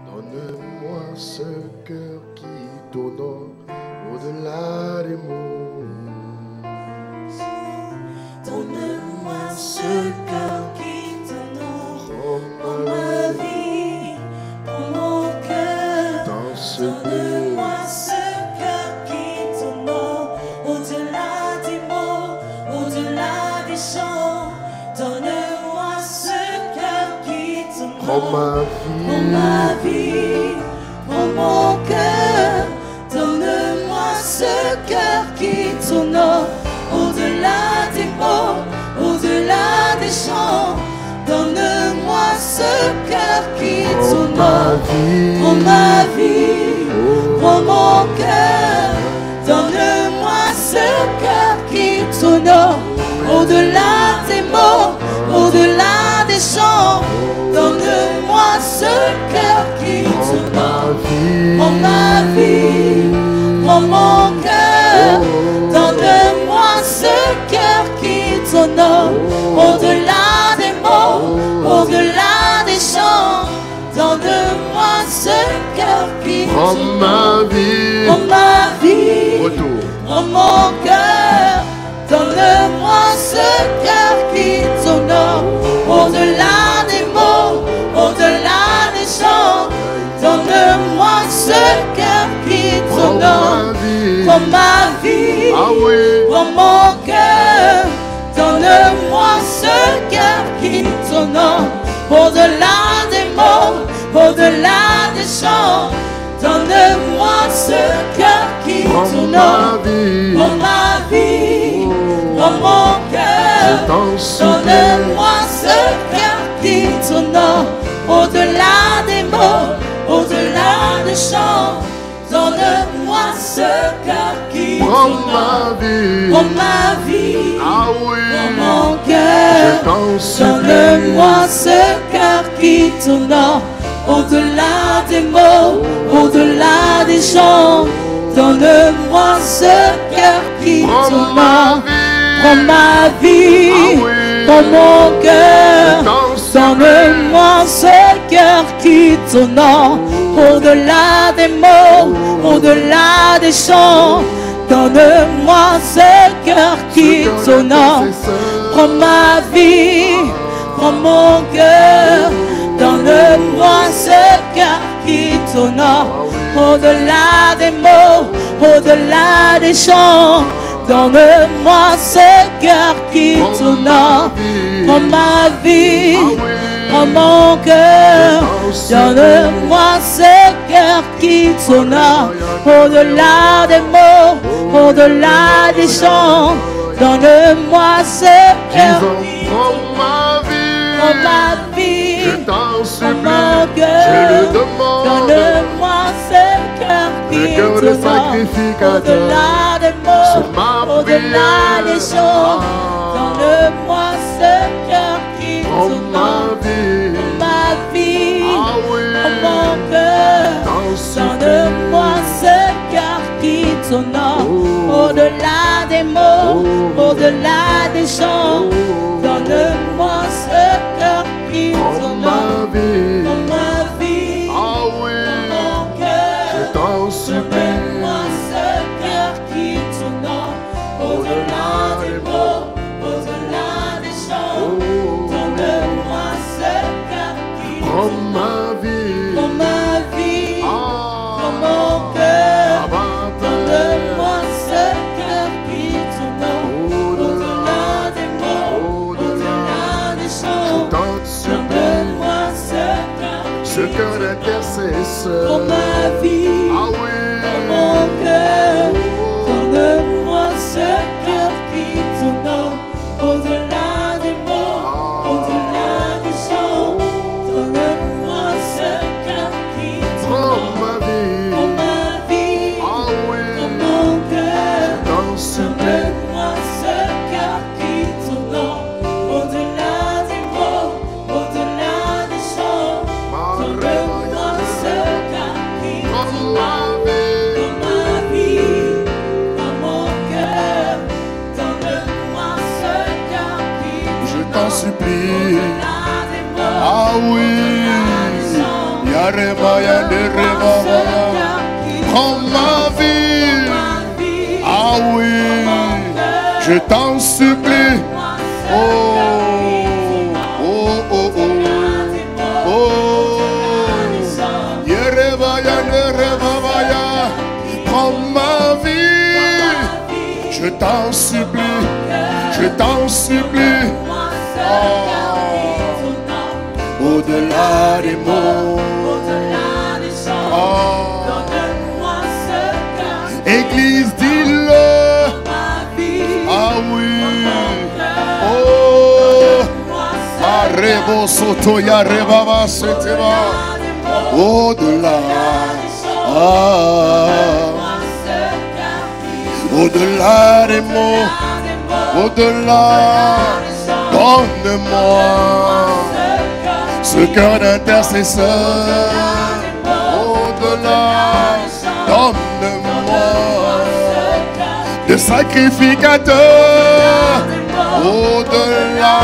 Donne-moi ce cœur qui t'honore au-delà des mots. Donne-moi ce cœur qui t'honore pour ma vie, pour mon cœur. Donne-moi ce cœur qui t'honore au-delà des mots, au-delà des chants. Donne-moi ce cœur qui t'honore pour ma vie, pour mon cœur. Donne-moi ce cœur qui t'honore au-delà des mots, au-delà des chants. Donne-moi ce cœur qui t'honore pour ma vie, pour mon cœur. Donne-moi ce cœur qui t'honore au-delà des mots, au-delà des chants. Donne-moi ce cœur qui t'honore pour ma vie, pour mon cœur. Donne-moi ce cœur qui t'honore au-delà des mots, au-delà des chants. Donne-moi ce cœur qui t'honore pour ma vie, pour mon cœur. Donne-moi ce cœur qui t'honore au-delà des mots, au-delà des chants. Donne-moi ce cœur qui t'honore pour ma vie, pour mon cœur. Donne-moi ce cœur qui t'honore au-delà des mots, au-delà des chants. Donne-moi ce cœur qui t'honore pour ma vie, pour mon cœur. Donne-moi ce cœur qui t'honore au-delà des mots, au-delà des chants. Donne-moi ce cœur qui t'honore pour ma vie, pour mon cœur. Donne-moi ce cœur qui t'honore au-delà des mots, au-delà des chants. Donne-moi ce cœur qui t'honore pour ma vie, pour mon cœur. Donne-moi ce cœur qui t'honore au-delà des mots, au-delà des chants. Donne-moi ce cœur qui t'honore pour ma vie, pour mon cœur. Donne-moi ce cœur qui t'honore au-delà des mots, au-delà des chants. Donne-moi ce cœur qui t'honore pour ma vie, pour mon cœur. Donne-moi ce cœur qui t'honore au-delà des mots, au-delà des chants. Donne-moi ce cœur pour ma vie, pour mon cœur. Donne-moi ce cœur qui t'honore au-delà des mots, au-delà des chants. Donne-moi ce cœur qui t'honore pour ma vie, pour mon cœur. Donne-moi ce cœur qui t'honore au-delà des mots, au-delà des chants. Donne-moi ce cœur qui t'honore pour ma vie, pour mon cœur. Donne-moi ce cœur qui t'honore au-delà des mots, au-delà des chants. Donne-moi ce cœur qui t'honore pour ma vie, pour mon cœur. Donne-moi ce cœur qui t'honore au-delà des mots, au-delà des chants. Donne-moi ce cœur d'intercesseur pour ma vie, pour mon cœur. Donne-moi ce cœur qui t'honore au-delà des mots, au-delà des chants. Donne-moi ce cœur qui t'honore pour ma vie, pour mon cœur. Donne-moi ce cœur qui t'honore au-delà des mots, au-delà des chants. Donne-moi ce cœur qui t'honore pour ma vie, pour mon cœur. Donne-moi ce cœur qui je t'en supplie. au-delà des mots, Ah oui. Prends ma vie. Ah oui, je t'en supplie. Oh, oh, oh, oh. Oh, Yerebaya, Yerebaya. Prends ma vie. Je t'en supplie. Je t'en supplie. Au-delà des mots, Église, dis-le. Ah oui. Oh, Arebo Sotoya Rebaba Seteba. Au-delà. Au-delà des mots, au-delà, donne-moi ce cœur d'intercesseur. Au-delà, donne-moi de sacrificateur. Au-delà,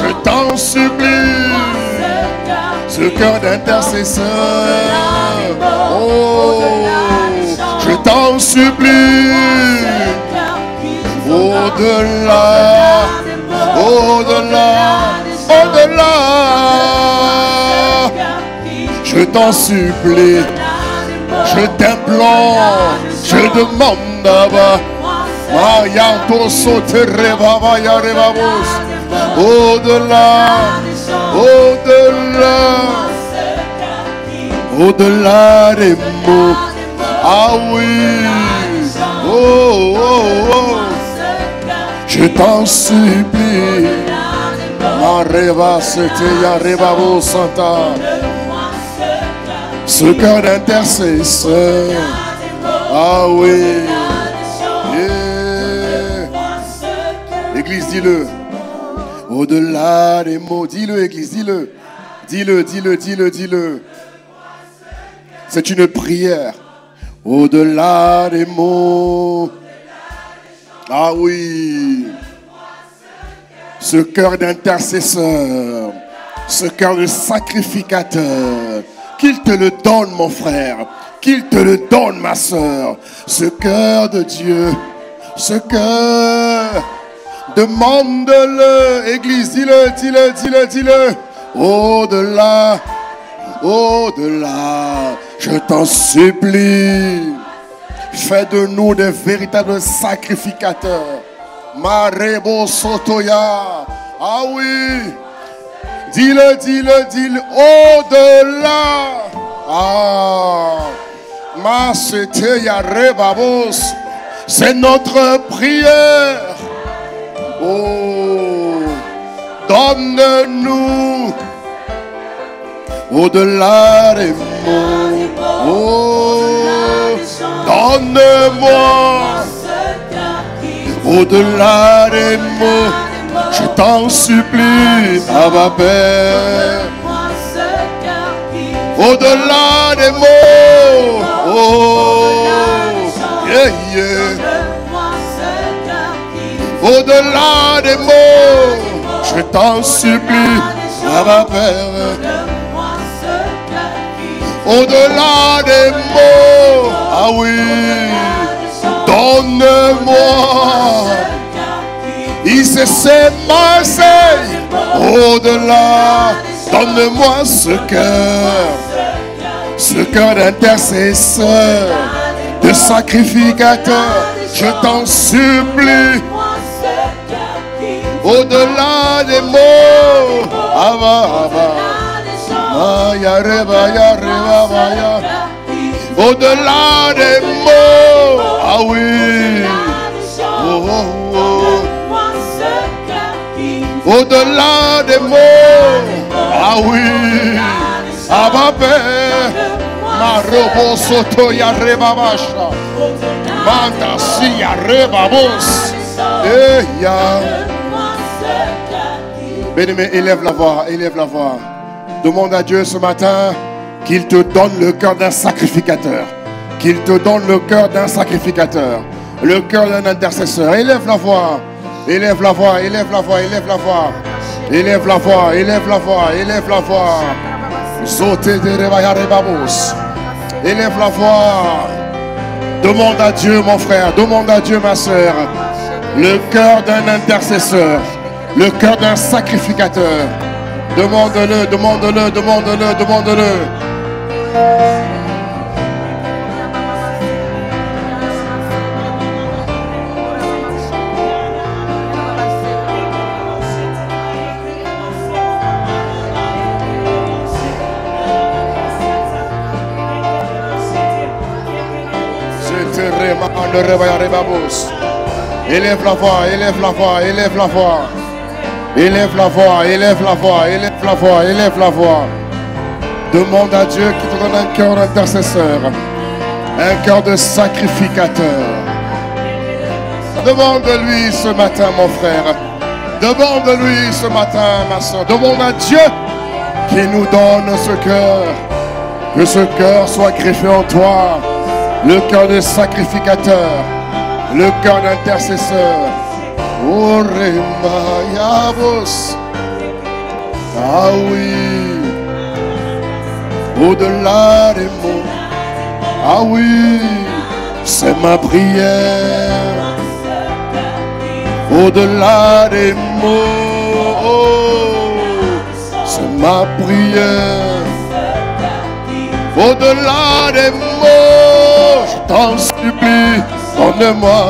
je t'en supplie, ce cœur d'intercesseur. Oh, je t'en supplie. Au-delà, au-delà, au-delà, je t'en supplie, je t'implore, je demande d'abord. Au-delà, au-delà, au-delà des mots. Ah oui, oh, oh, oh. Je t'en supplie, Areva c'était Areva Santa, ce cœur d'intercesseur. Ah oui, yeah. Église, dis-le. Au-delà des mots, dis-le, Église, dis-le. Dis-le, dis-le, dis-le, dis-le. C'est une prière. Au-delà des mots. Ah oui, ce cœur d'intercesseur, ce cœur de sacrificateur, qu'il te le donne mon frère, qu'il te le donne ma soeur, ce cœur de Dieu, ce cœur, demande-le, Église, dis-le, dis-le, dis-le, dis-le, au-delà, au-delà, je t'en supplie. Fais de nous des véritables sacrificateurs. Marebo Sotoya. Ah oui. Dis-le, dis-le, dis-le. Au-delà. Ah. Maseteya Rebabos. C'est notre prière. Oh. Donne-nous. Au-delà des mots. Oh. Donne-moi au-delà des mots, je t'en supplie, Abba Père. Au-delà des mots, oh, yeah, yeah. Au-delà des mots, je t'en supplie, Abba Père. Au-delà des mots, ah oui, donne-moi, ICC Marseille, au-delà, donne-moi ce cœur d'intercesseur, de sacrificateur, je t'en supplie, au-delà des mots, Abba, au-delà des mots, ah oui, oh, oh, oh. Au-delà des mots, ah oui, Abba Père, Marobo Soto Yarebabasha, Manda Si Yarebabos, Bien-aimé, élève la voix, élève la voix. Demande à Dieu ce matin qu'il te donne le cœur d'un sacrificateur. Qu'il te donne le cœur d'un sacrificateur. Le cœur d'un intercesseur. Élève la voix. Élève la voix. Élève la voix. Élève la voix. Élève la voix. Élève la voix. Élève la voix. Élève la voix. Demande à Dieu, mon frère. Demande à Dieu, ma soeur. Le cœur d'un intercesseur. Le cœur d'un sacrificateur. Demande-le, demande-le, demande-le, demande-le. Élève la voix, élève la voix, élève la voix. Élève la voix, élève la voix, élève la voix, élève la voix. Demande à Dieu qui te donne un cœur d'intercesseur, un cœur de sacrificateur. Demande-lui ce matin, mon frère. Demande-lui ce matin, ma soeur. Demande à Dieu qui nous donne ce cœur. Que ce cœur soit greffé en toi. Le cœur de sacrificateur. Le cœur d'intercesseur. Oremayabos. Ah oui. Au-delà des mots. Ah oui. C'est ma prière. Au-delà des mots. Oh, c'est ma prière. Au-delà des mots. Je t'en supplie. Donne-moi.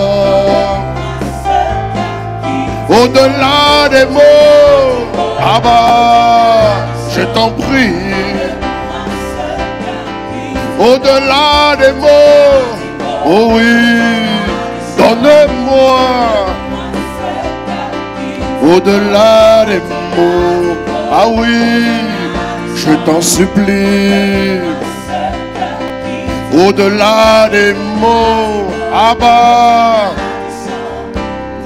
Au-delà des mots, Abba, je t'en prie. Au-delà des mots, oh oui, donne-moi. Au-delà des mots, ah oui, je t'en supplie. Au-delà des mots, Abba,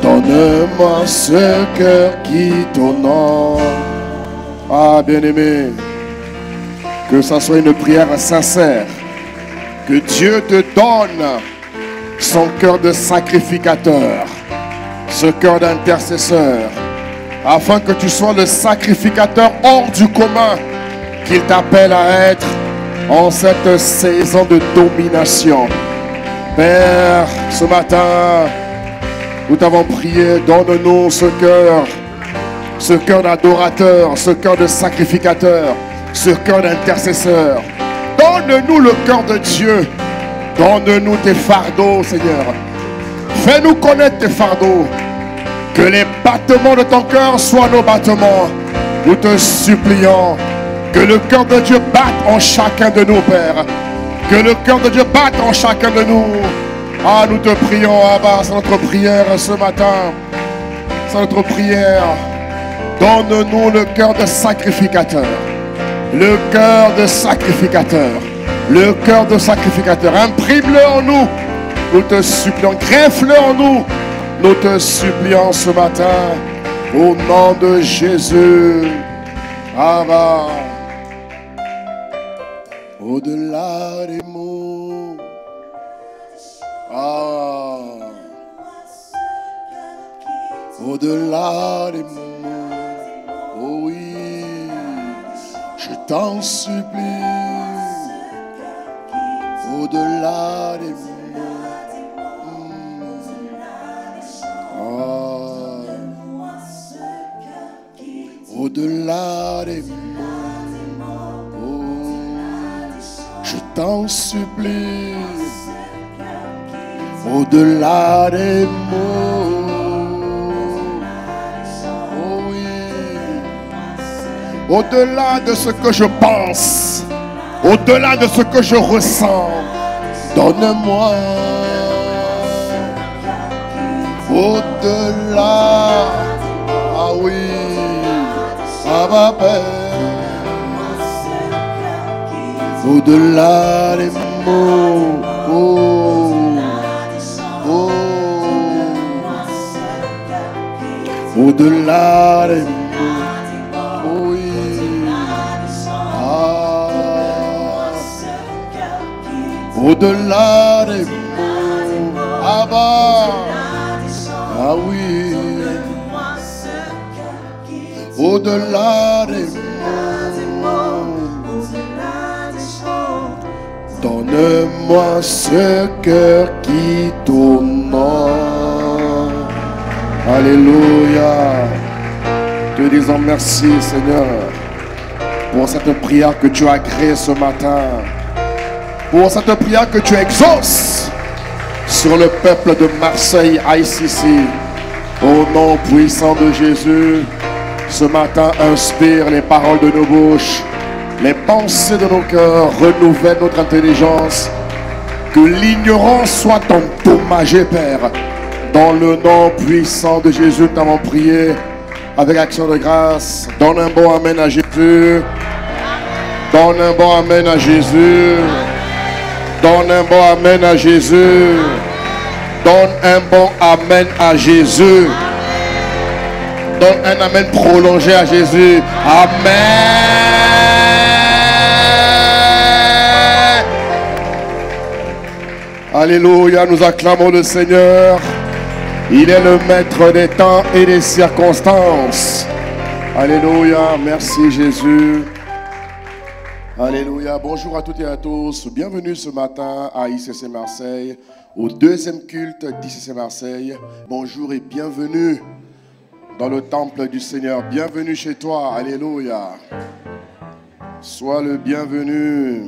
donne-moi ce cœur qui t'honore. Ah, bien-aimé, que ça soit une prière sincère. Que Dieu te donne son cœur de sacrificateur, ce cœur d'intercesseur, afin que tu sois le sacrificateur hors du commun qu'il t'appelle à être en cette saison de domination. Père, ce matin, nous t'avons prié, donne-nous ce cœur d'adorateur, ce cœur de sacrificateur, ce cœur d'intercesseur. Donne-nous le cœur de Dieu. Donne-nous tes fardeaux, Seigneur. Fais-nous connaître tes fardeaux. Que les battements de ton cœur soient nos battements. Nous te supplions. Que le cœur de Dieu batte en chacun de nous, Père. Que le cœur de Dieu batte en chacun de nous. Ah, nous te prions, Abba, c'est notre prière ce matin. C'est notre prière. Donne-nous le cœur de sacrificateur. Le cœur de sacrificateur. Le cœur de sacrificateur. Imprime-le en nous. Nous te supplions. Greffe-le en nous. Nous te supplions ce matin. Au nom de Jésus. Abba. Au-delà des mots. Ah. Au-delà des mots. Oh oui. Je t'en supplie. Au-delà des mots. Ah. Au-delà des mots. Oh. Je t'en supplie. Au-delà des mots. Oh oui. Au-delà de ce que je pense. Au-delà de ce que je ressens. Donne-moi. Au-delà. Ah oui. Ah ma Père. Au-delà des mots. Oh. Oh. Au-delà des mots. Oh oui. Ah. Au-delà des mots. Ah bah. Ah oui. Au-delà des mots. Donne-moi ce cœur qui t'honore. Alléluia. Te disons merci, Seigneur, pour cette prière que tu as créée ce matin. Pour cette prière que tu exauces sur le peuple de Marseille ICC. Au nom puissant de Jésus, ce matin, inspire les paroles de nos bouches, les pensées de nos cœurs, renouvelle notre intelligence. Que l'ignorance soit endommagée, Père. Dans le nom puissant de Jésus, nous t'avons prié avec action de grâce. Donne un bon amen à Jésus. Donne un bon amen à Jésus. Donne un bon amen à Jésus. Donne un bon amen à Jésus. Donne un amen prolongé à Jésus. Amen. Alléluia, nous acclamons le Seigneur. Il est le maître des temps et des circonstances. Alléluia, merci Jésus. Alléluia, bonjour à toutes et à tous. Bienvenue ce matin à ICC Marseille, au deuxième culte d'ICC Marseille. Bonjour et bienvenue dans le temple du Seigneur. Bienvenue chez toi, alléluia. Sois le bienvenu.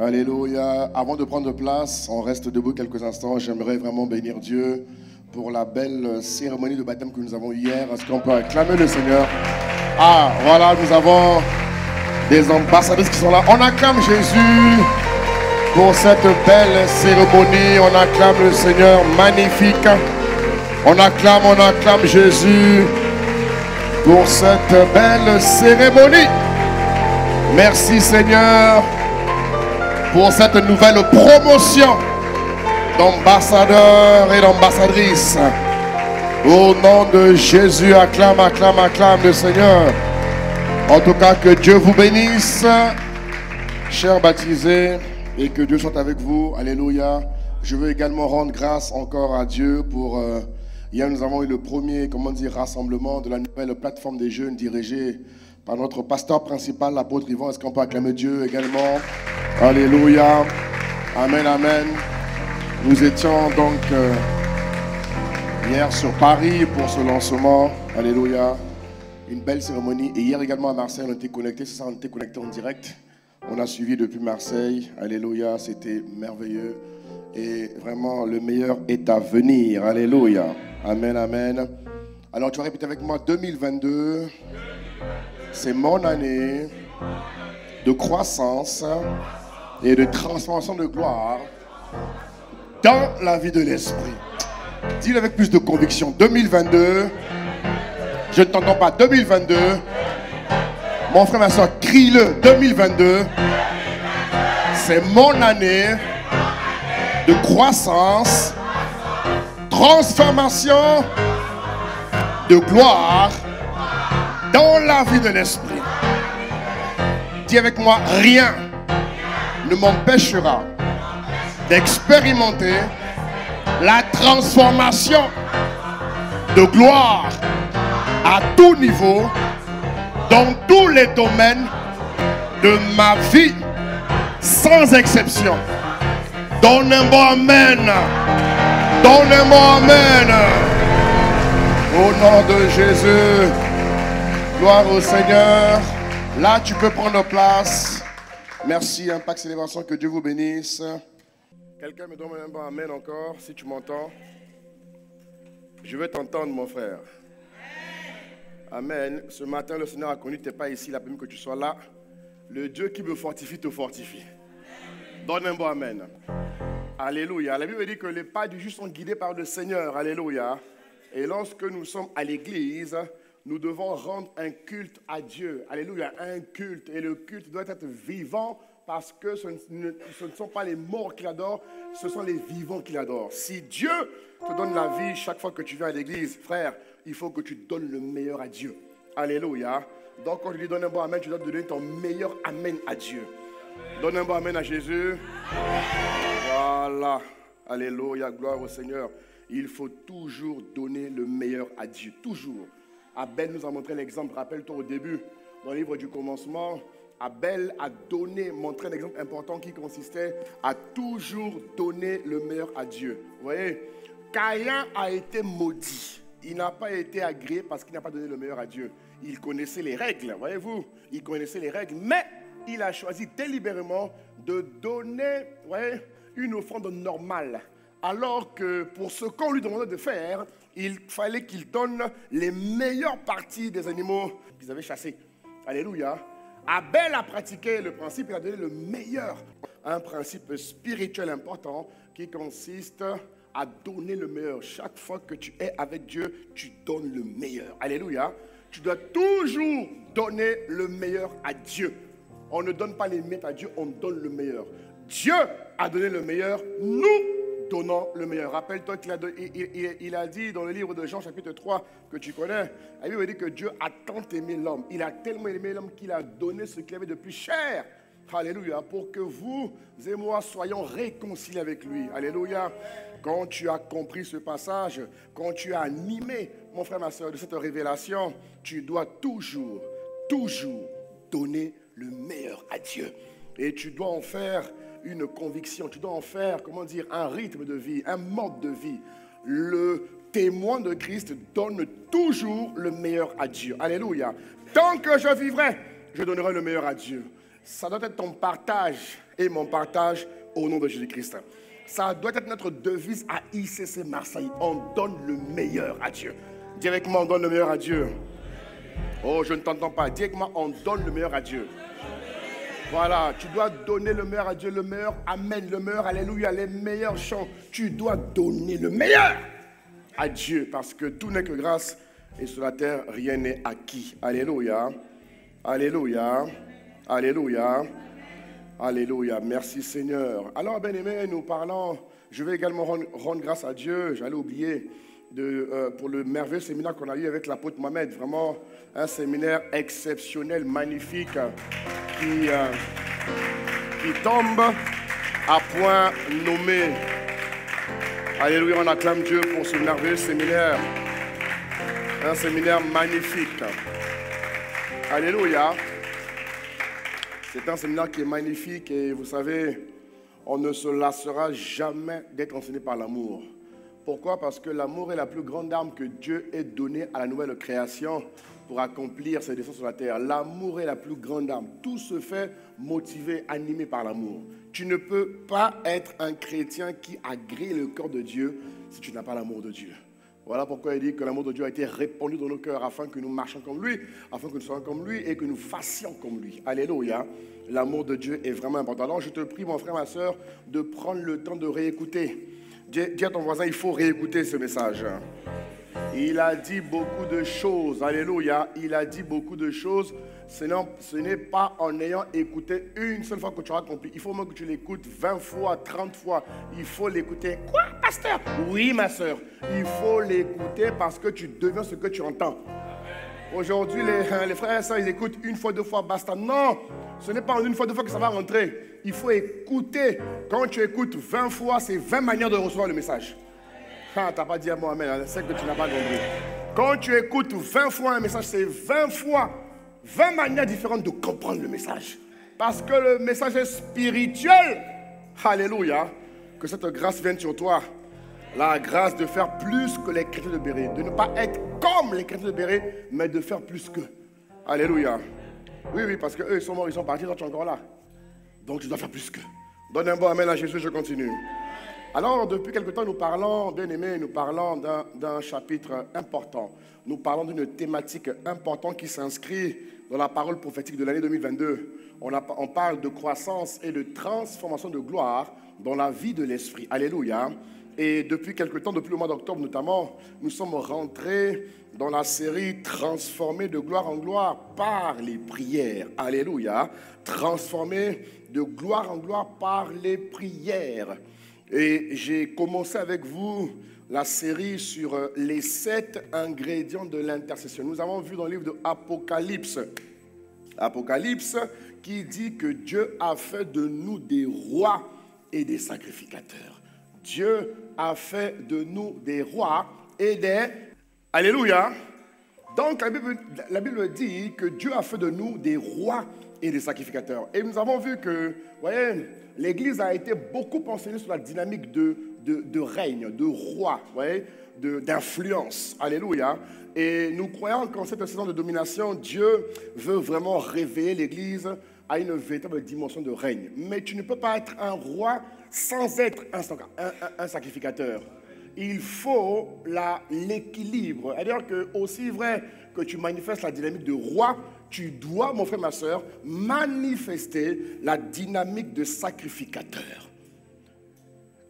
Alléluia. Avant de prendre place, on reste debout quelques instants. J'aimerais vraiment bénir Dieu pour la belle cérémonie de baptême que nous avons hier. Est-ce qu'on peut acclamer le Seigneur? Ah, voilà, nous avons des ambassadeurs qui sont là. On acclame Jésus pour cette belle cérémonie. On acclame le Seigneur magnifique. On acclame Jésus pour cette belle cérémonie. Merci Seigneur pour cette nouvelle promotion d'ambassadeurs et d'ambassadrices. Au nom de Jésus, acclame le Seigneur. En tout cas, que Dieu vous bénisse, chers baptisés, et que Dieu soit avec vous. Alléluia. Je veux également rendre grâce encore à Dieu pour... hier, nous avons eu le premier, rassemblement de la nouvelle plateforme des jeunes dirigée par notre pasteur principal, l'apôtre Yvon. Est-ce qu'on peut acclamer Dieu également? Alléluia. Amen, amen. Nous étions donc hier sur Paris pour ce lancement. Alléluia. Une belle cérémonie. Et hier également à Marseille, on était connectés. C'est ça, on était connectés en direct. On a suivi depuis Marseille. Alléluia. C'était merveilleux. Et vraiment, le meilleur est à venir. Alléluia. Amen, amen. Alors, tu vas répéter avec moi, 2022, c'est mon année de croissance et de transformation de gloire dans la vie de l'esprit. Dis-le avec plus de conviction. 2022, je ne t'entends pas. 2022, mon frère, ma soeur, crie-le. 2022, c'est mon année de croissance, transformation de gloire dans la vie de l'esprit. Dis avec moi, rien ne m'empêchera d'expérimenter la transformation de gloire à tout niveau, dans tous les domaines de ma vie, sans exception. Donne un bon amen. Donne un bon amen. Au nom de Jésus. Gloire au Seigneur. Là, tu peux prendre place. Merci, Impact Célébration. Que Dieu vous bénisse. Quelqu'un me donne un bon amen encore, si tu m'entends. Je veux t'entendre, mon frère. Amen. Ce matin, le Seigneur a connu, tu n'es pas ici, il a permis que tu sois là. Le Dieu qui me fortifie, te fortifie. Donne un bon amen. Alléluia. La Bible dit que les pas du juste sont guidés par le Seigneur. Alléluia. Et lorsque nous sommes à l'église, nous devons rendre un culte à Dieu. Alléluia. Un culte. Et le culte doit être vivant parce que ce ne sont pas les morts qui l'adorent, ce sont les vivants qui l'adorent. Si Dieu te donne la vie chaque fois que tu viens à l'église, frère, il faut que tu donnes le meilleur à Dieu. Alléluia. Donc quand je lui donne un bon amen, tu dois donner ton meilleur amen à Dieu. Donne un bon amen à Jésus. Voilà. Alléluia. Gloire au Seigneur. Il faut toujours donner le meilleur à Dieu. Toujours. Abel nous a montré l'exemple. Rappelle-toi au début, dans le livre du commencement, Abel a donné, montré un exemple important qui consistait à toujours donner le meilleur à Dieu. Vous voyez, Caïn a été maudit. Il n'a pas été agréé parce qu'il n'a pas donné le meilleur à Dieu. Il connaissait les règles, voyez-vous. Il connaissait les règles, mais il a choisi délibérément de donner, voyez, une offrande normale. Alors que pour ce qu'on lui demandait de faire, il fallait qu'il donne les meilleures parties des animaux qu'ils avaient chassés. Alléluia. Abel a pratiqué le principe, il a donné le meilleur. Un principe spirituel important qui consiste à donner le meilleur. Chaque fois que tu es avec Dieu, tu donnes le meilleur. Alléluia. Tu dois toujours donner le meilleur à Dieu. On ne donne pas les miettes à Dieu, on donne le meilleur. Dieu a donné le meilleur, nous donnons le meilleur. Rappelle-toi qu'il a dit dans le livre de Jean chapitre 3 que tu connais, la Bible dit que Dieu a tant aimé l'homme. Il a tellement aimé l'homme qu'il a donné ce qu'il avait de plus cher. Alléluia. Pour que vous et moi soyons réconciliés avec lui. Alléluia. Quand tu as compris ce passage, quand tu as animé, mon frère, ma soeur, de cette révélation, tu dois toujours donner le meilleur à Dieu. Et tu dois en faire une conviction, tu dois en faire, comment dire, un rythme de vie, un mode de vie. Le témoin de Christ donne toujours le meilleur à Dieu. Alléluia. Tant que je vivrai, je donnerai le meilleur à Dieu. Ça doit être ton partage et mon partage au nom de Jésus-Christ. Ça doit être notre devise à ICC Marseille. On donne le meilleur à Dieu. Directement, on donne le meilleur à Dieu. Oh, je ne t'entends pas. Directement, on donne le meilleur à Dieu. Voilà, tu dois donner le meilleur à Dieu, le meilleur Amen, le meilleur Alléluia, les meilleurs chants. Tu dois donner le meilleur à Dieu parce que tout n'est que grâce et sur la terre, rien n'est acquis. Alléluia, Alléluia, Alléluia, Alléluia. Merci Seigneur. Alors, bien-aimés, nous parlons, je vais également rendre grâce à Dieu, j'allais oublier, pour le merveilleux séminaire qu'on a eu avec l'apôtre Mohamed. Vraiment un séminaire exceptionnel, magnifique, qui tombe à point nommé. Alléluia, on acclame Dieu pour ce merveilleux séminaire. Un séminaire magnifique. Alléluia. C'est un séminaire qui est magnifique et vous savez, on ne se lassera jamais d'être enseigné par l'amour. Pourquoi? Parce que l'amour est la plus grande arme que Dieu ait donnée à la nouvelle création pour accomplir ses desseins sur la terre. L'amour est la plus grande arme. Tout se fait motivé, animé par l'amour. Tu ne peux pas être un chrétien qui agrée le cœur de Dieu si tu n'as pas l'amour de Dieu. Voilà pourquoi il dit que l'amour de Dieu a été répandu dans nos cœurs afin que nous marchions comme lui, afin que nous soyons comme lui et que nous fassions comme lui. Alléluia. L'amour de Dieu est vraiment important. Alors je te prie, mon frère, ma soeur, de prendre le temps de réécouter. Dis à ton voisin, il faut réécouter ce message. Il a dit beaucoup de choses. Alléluia. Il a dit beaucoup de choses. Ce n'est pas en ayant écouté une seule fois que tu auras compris. Il faut même que tu l'écoutes 20 fois, 30 fois. Il faut l'écouter. Quoi, pasteur? Oui, ma soeur. Il faut l'écouter parce que tu deviens ce que tu entends. Aujourd'hui, les frères et sœurs, ils écoutent une fois, deux fois, basta. Non, ce n'est pas en une fois, deux fois que ça va rentrer. Il faut écouter. Quand tu écoutes 20 fois, c'est 20 manières de recevoir le message. Ah, tu n'as pas dit à moi, amen. C'est que tu n'as pas compris. Quand tu écoutes 20 fois un message, c'est 20 fois, 20 manières différentes de comprendre le message. Parce que le message est spirituel. Alléluia. Que cette grâce vienne sur toi. La grâce de faire plus que les chrétiens de Béret. De ne pas être comme les chrétiens de Béret, mais de faire plus qu'eux. Alléluia. Oui, oui, parce qu'eux, ils sont morts, ils sont partis, toi tu es encore là. Donc tu dois faire plus qu'eux. Donne un bon amen à Jésus, je continue. Alors, depuis quelque temps, nous parlons, bien aimés, nous parlons d'un chapitre important. Nous parlons d'une thématique importante qui s'inscrit dans la parole prophétique de l'année 2022. On parle de croissance et de transformation de gloire dans la vie de l'esprit. Alléluia. Et depuis quelque temps, depuis le mois d'octobre notamment, nous sommes rentrés dans la série Transformés de gloire en gloire par les prières. Alléluia. Transformés de gloire en gloire par les prières. Et j'ai commencé avec vous la série sur les 7 ingrédients de l'intercession. Nous avons vu dans le livre de Apocalypse, qui dit que Dieu a fait de nous des rois et des sacrificateurs. Dieu a fait de nous des rois et des... Alléluia. Donc la Bible dit que Dieu a fait de nous des rois et des sacrificateurs. Et nous avons vu que, vous voyez, l'Église a été beaucoup enseignée sur la dynamique de règne, de roi, vous voyez, d'influence. Alléluia. Et nous croyons qu'en cette saison de domination, Dieu veut vraiment réveiller l'Église à une véritable dimension de règne. Mais tu ne peux pas être un roi sans être un sacrificateur. Il faut l'équilibre. C'est-à-dire que aussi vrai que tu manifestes la dynamique de roi, tu dois, mon frère, ma soeur, manifester la dynamique de sacrificateur.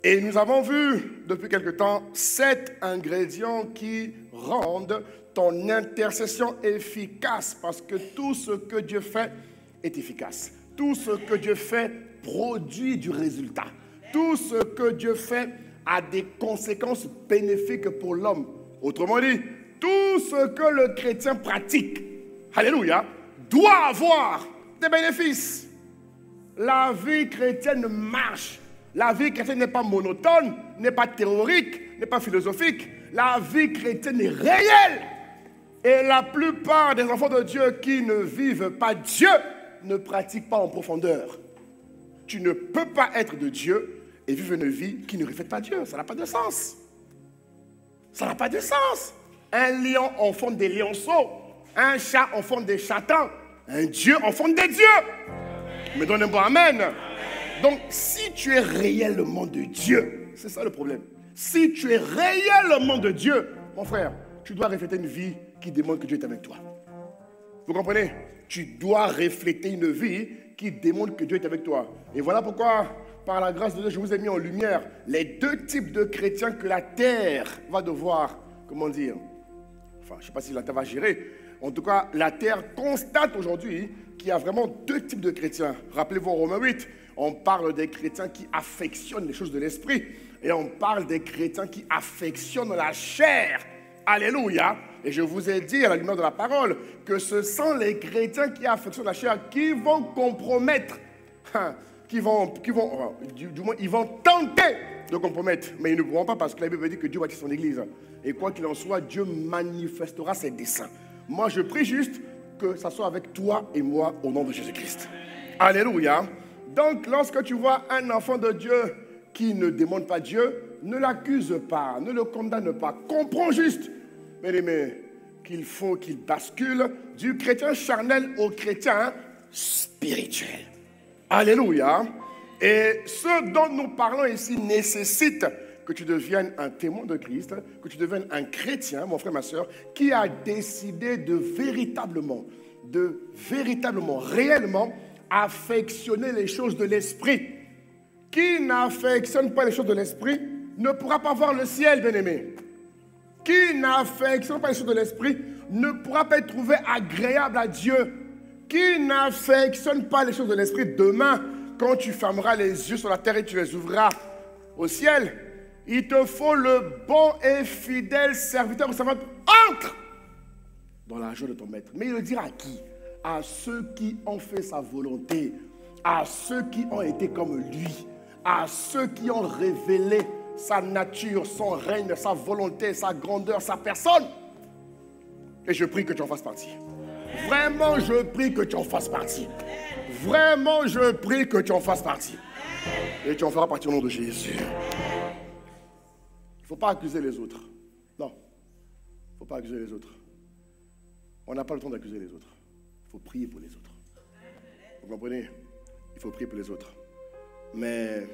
Et nous avons vu depuis quelque temps 7 ingrédients qui rendent ton intercession efficace, parce que tout ce que Dieu fait est efficace. Tout ce que Dieu fait produit du résultat. Tout ce que Dieu fait a des conséquences bénéfiques pour l'homme. Autrement dit, tout ce que le chrétien pratique, alléluia, doit avoir des bénéfices. La vie chrétienne marche. La vie chrétienne n'est pas monotone, n'est pas théorique, n'est pas philosophique. La vie chrétienne est réelle. Et la plupart des enfants de Dieu qui ne vivent pas Dieu ne pratiquent pas en profondeur. Tu ne peux pas être de Dieu et vivre une vie qui ne reflète pas Dieu. Ça n'a pas de sens. Ça n'a pas de sens. Un lion enfonce des lionceaux. Un chat enfonce des chatons. Un Dieu enfonce des dieux. Mais donne un bon amen. Donc, si tu es réellement de Dieu, c'est ça le problème. Si tu es réellement de Dieu, mon frère, tu dois refléter une vie qui démontre que Dieu est avec toi. Vous comprenez? Tu dois refléter une vie qui démontre que Dieu est avec toi. Et voilà pourquoi, par la grâce de Dieu, je vous ai mis en lumière les 2 types de chrétiens que la terre va devoir, comment dire, enfin, je ne sais pas si la terre va gérer. En tout cas, la terre constate aujourd'hui qu'il y a vraiment 2 types de chrétiens. Rappelez-vous en Romains 8, on parle des chrétiens qui affectionnent les choses de l'esprit. Et on parle des chrétiens qui affectionnent la chair. Alléluia. Et je vous ai dit à la lumière de la parole que ce sont les chrétiens qui affectionnent la chair qui vont compromettre, du moins ils vont tenter de compromettre, mais ils ne pourront pas parce que la Bible dit que Dieu bâtit son église. Et quoi qu'il en soit, Dieu manifestera ses desseins. Moi, je prie juste que ça soit avec toi et moi au nom de Jésus-Christ. Alléluia. Donc, lorsque tu vois un enfant de Dieu qui ne demande pas Dieu, ne l'accuse pas, ne le condamne pas. Comprends juste, bien-aimé, qu'il faut qu'il bascule du chrétien charnel au chrétien spirituel. Alléluia. Et ce dont nous parlons ici nécessite que tu deviennes un témoin de Christ, que tu deviennes un chrétien, mon frère, ma soeur, qui a décidé de véritablement, réellement affectionner les choses de l'esprit. Qui n'affectionne pas les choses de l'esprit ne pourra pas voir le ciel, bien-aimé. Qui n'affectionne pas les choses de l'esprit ne pourra pas être trouvé agréable à Dieu. Qui n'affectionne pas les choses de l'esprit, demain, quand tu fermeras les yeux sur la terre et tu les ouvriras au ciel, il te faut le bon et fidèle serviteur ou servante. Entre dans la joie de ton maître. Mais il le dira à qui? À ceux qui ont fait sa volonté, à ceux qui ont été comme lui, à ceux qui ont révélé sa nature, son règne, sa volonté, sa grandeur, sa personne. Et je prie que tu en fasses partie. Vraiment, je prie que tu en fasses partie. Vraiment, je prie que tu en fasses partie. Et tu en feras partie au nom de Jésus. Il ne faut pas accuser les autres. Non. Il ne faut pas accuser les autres. On n'a pas le temps d'accuser les autres. Il faut prier pour les autres. Vous comprenez? Il faut prier pour les autres. Mais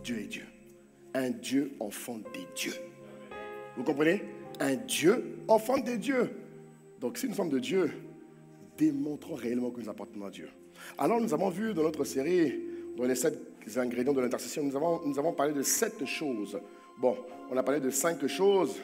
Dieu est Dieu. Un Dieu enfant des dieux. Vous comprenez? Un Dieu enfant des dieux. Donc si nous sommes de Dieu, démontrons réellement que nous appartenons à Dieu. Alors nous avons vu dans notre série, dans les 7 ingrédients de l'intercession, nous avons parlé de 7 choses. Bon, on a parlé de 5 choses.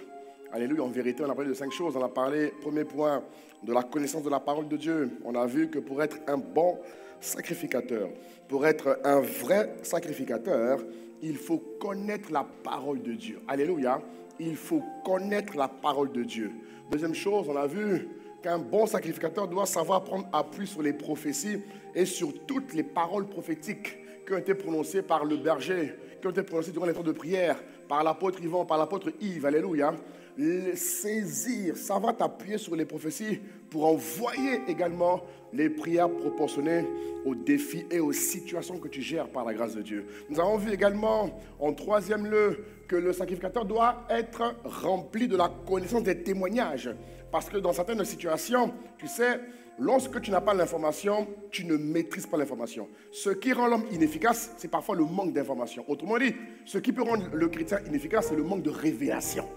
Alléluia, en vérité, on a parlé de 5 choses. On a parlé, premier point, de la connaissance de la parole de Dieu. On a vu que pour être un bon sacrificateur, pour être un vrai sacrificateur, il faut connaître la parole de Dieu. Alléluia, il faut connaître la parole de Dieu. Deuxième chose, on a vu qu'un bon sacrificateur doit savoir prendre appui sur les prophéties et sur toutes les paroles prophétiques qui ont été prononcées par le berger, qui ont été prononcées durant les temps de prière, par l'apôtre Yvan, par l'apôtre Yves, alléluia, les saisir, ça va t'appuyer sur les prophéties pour envoyer également les prières proportionnées aux défis et aux situations que tu gères par la grâce de Dieu. Nous avons vu également, en troisième lieu, que le sacrificateur doit être rempli de la connaissance des témoignages. Parce que dans certaines situations, tu sais, lorsque tu n'as pas l'information, tu ne maîtrises pas l'information. Ce qui rend l'homme inefficace, c'est parfois le manque d'information. Autrement dit, ce qui peut rendre le chrétien inefficace, c'est le manque de révélation.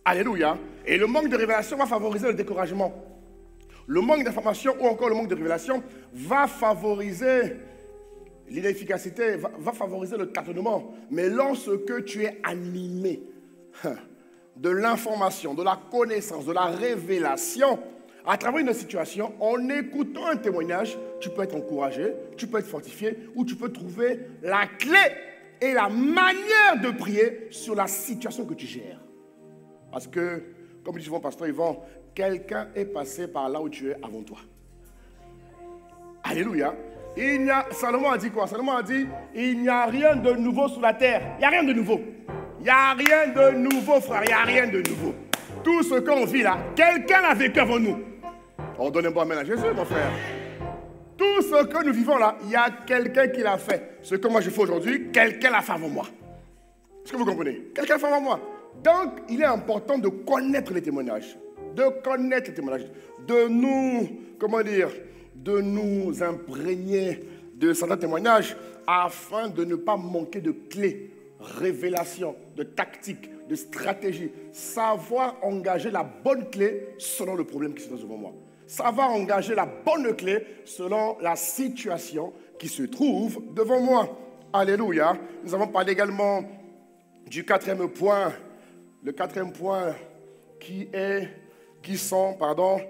Alléluia. Et le manque de révélation va favoriser le découragement. Le manque d'information ou encore le manque de révélation va favoriser l'inefficacité, va favoriser le tâtonnement. Mais lorsque tu es animé de l'information, de la connaissance, de la révélation, à travers une situation, en écoutant un témoignage, tu peux être encouragé, tu peux être fortifié, ou tu peux trouver la clé et la manière de prier sur la situation que tu gères. Parce que, comme dit souvent pasteur Yvan, quelqu'un est passé par là où tu es avant toi. Alléluia. Salomon a dit quoi? Salomon a dit, il n'y a rien de nouveau sur la terre. Il n'y a rien de nouveau. Il n'y a rien de nouveau, frère. Il n'y a rien de nouveau. Tout ce qu'on vit là, quelqu'un l'a vécu avant nous. On donne un bon amen à Jésus, mon frère. Tout ce que nous vivons là, il y a quelqu'un qui l'a fait. Ce que moi je fais aujourd'hui, quelqu'un l'a fait avant moi. Est-ce que vous comprenez? Quelqu'un l'a fait avant moi. Donc, il est important de connaître les témoignages. De connaître les témoignages. De nous, comment dire, de nous imprégner de certains témoignages afin de ne pas manquer de clés, révélations, de tactiques, de stratégies. Savoir engager la bonne clé selon le problème qui se trouve devant moi. Savoir engager la bonne clé selon la situation qui se trouve devant moi. Alléluia. Nous avons parlé également du quatrième point. Le quatrième point qui sont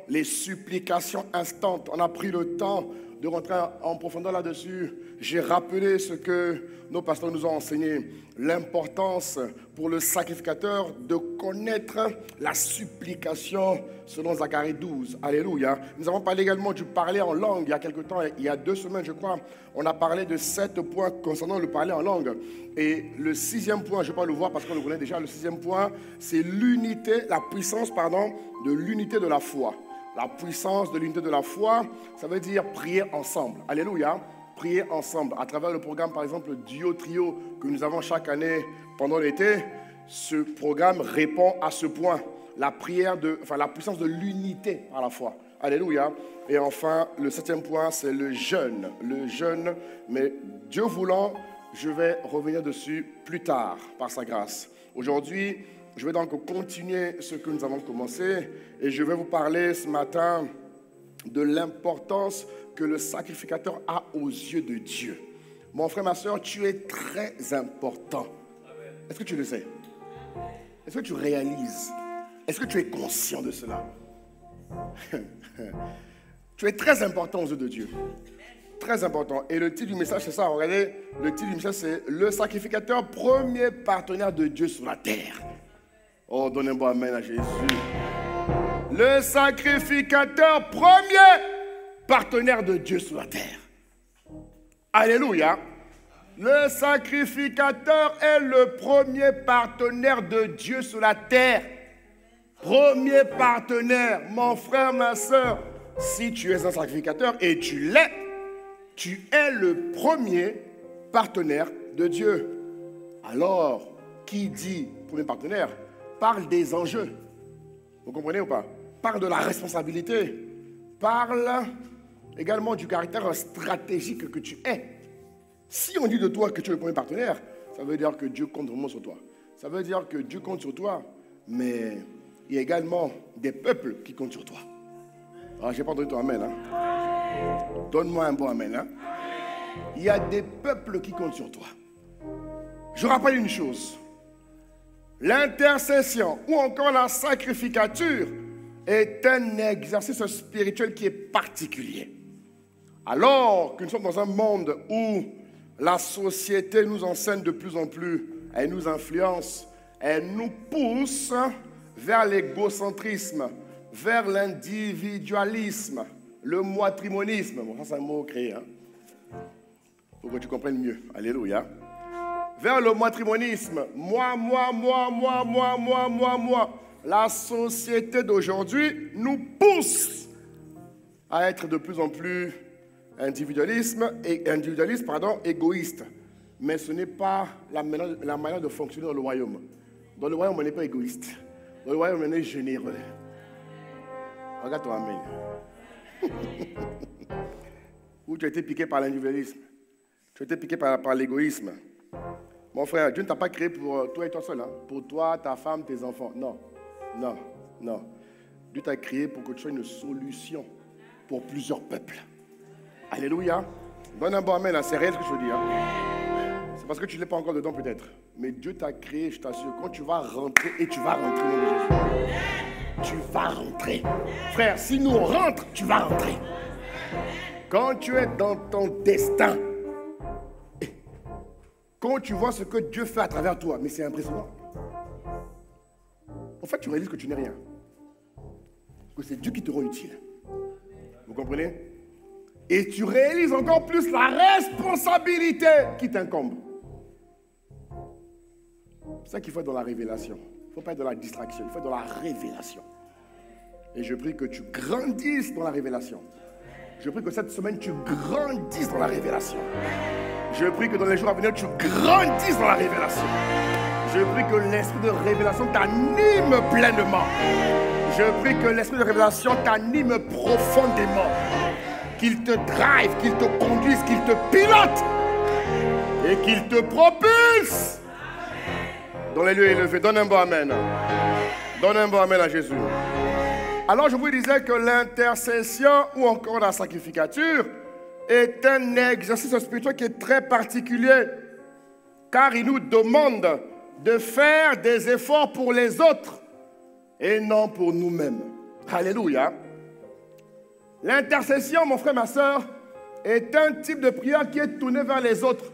les supplications instantes. On a pris le temps de rentrer en profondeur là-dessus. J'ai rappelé ce que nos pasteurs nous ont enseigné. L'importance pour le sacrificateur de connaître la supplication selon Zacharie 12. Alléluia. Nous avons parlé également du parler en langue. Il y a quelque temps, il y a 2 semaines je crois, on a parlé de 7 points concernant le parler en langue. Et le 6e point, je ne vais pas le voir parce qu'on le connaît déjà, le 6e point, c'est l'unité, la puissance, de l'unité de la foi. La puissance de l'unité de la foi, ça veut dire prier ensemble. Alléluia. Prier ensemble. À travers le programme, par exemple, Duo Trio, que nous avons chaque année pendant l'été, ce programme répond à ce point. La puissance de l'unité par la foi. Alléluia. Et enfin, le 7e point, c'est le jeûne. Le jeûne, mais Dieu voulant, je vais revenir dessus plus tard, par sa grâce. Aujourd'hui, je vais donc continuer ce que nous avons commencé et je vais vous parler ce matin de l'importance que le sacrificateur a aux yeux de Dieu. Mon frère, ma soeur, tu es très important. Est-ce que tu le sais? Est-ce que tu réalises? Est-ce que tu es conscient de cela? Tu es très important aux yeux de Dieu. Très important. Et le titre du message, c'est ça. Regardez, le titre du message, c'est « Le sacrificateur, premier partenaire de Dieu sur la terre ». Oh, donnez un bon amen à Jésus. Le sacrificateur, premier partenaire de Dieu sur la terre. Alléluia. Le sacrificateur est le premier partenaire de Dieu sur la terre. Premier partenaire, mon frère, ma soeur. Si tu es un sacrificateur, et tu l'es, tu es le premier partenaire de Dieu. Alors, qui dit premier partenaire parle des enjeux. Vous comprenez ou pas? Parle de la responsabilité. Parle également du caractère stratégique que tu es. Si on dit de toi que tu es le premier partenaire, ça veut dire que Dieu compte vraiment sur toi. Ça veut dire que Dieu compte sur toi, mais il y a également des peuples qui comptent sur toi. Alors, je n'ai pas entendu ton amen. Hein? Donne-moi un bon amen. Hein? Il y a des peuples qui comptent sur toi. Je rappelle une chose. L'intercession ou encore la sacrificature est un exercice spirituel qui est particulier. Alors que nous sommes dans un monde où la société nous enseigne de plus en plus, elle nous influence, elle nous pousse vers l'égocentrisme, vers l'individualisme, le moitrimonisme. Bon, ça c'est un mot créé. Hein? Pour que tu comprennes mieux. Alléluia. Vers le matrimonisme. Moi. La société d'aujourd'hui nous pousse à être de plus en plus individualiste, égoïste. Mais ce n'est pas la manière de fonctionner dans le royaume. Dans le royaume, on n'est pas égoïste. Dans le royaume, on est généreux. Regarde-toi, amen. Où tu as été piqué par l'individualisme. Tu as été piqué par l'égoïsme. Mon frère, Dieu ne t'a pas créé pour toi et toi seul. Hein? Pour toi, ta femme, tes enfants. Non. Dieu t'a créé pour que tu sois une solution pour plusieurs peuples. Alléluia. Donne un bon amen, c'est réel ce que je veux dire. C'est parce que tu ne l'es pas encore dedans peut-être. Mais Dieu t'a créé, je t'assure, quand tu vas rentrer, et tu vas rentrer au nom de Jésus. Tu vas rentrer. Frère, si nous on rentre, tu vas rentrer. Quand tu es dans ton destin, quand tu vois ce que Dieu fait à travers toi, mais c'est impressionnant. En fait, tu réalises que tu n'es rien. Que c'est Dieu qui te rend utile. Vous comprenez? Et tu réalises encore plus la responsabilité qui t'incombe. C'est ça qu'il faut être dans la révélation. Il ne faut pas être dans la distraction, il faut être dans la révélation. Et je prie que tu grandisses dans la révélation. Je prie que cette semaine, tu grandisses dans la révélation. Je prie que dans les jours à venir, tu grandisses dans la révélation. Je prie que l'esprit de révélation t'anime pleinement. Je prie que l'esprit de révélation t'anime profondément. Qu'il te drive, qu'il te conduise, qu'il te pilote. Et qu'il te propulse. Dans les lieux élevés. Donne un bon amen. Donne un bon amen à Jésus. Alors je vous disais que l'intercession ou encore la sacrificature est un exercice spirituel qui est très particulier. Car il nous demande de faire des efforts pour les autres et non pour nous-mêmes. Alléluia. L'intercession, mon frère, ma soeur, est un type de prière qui est tourné vers les autres.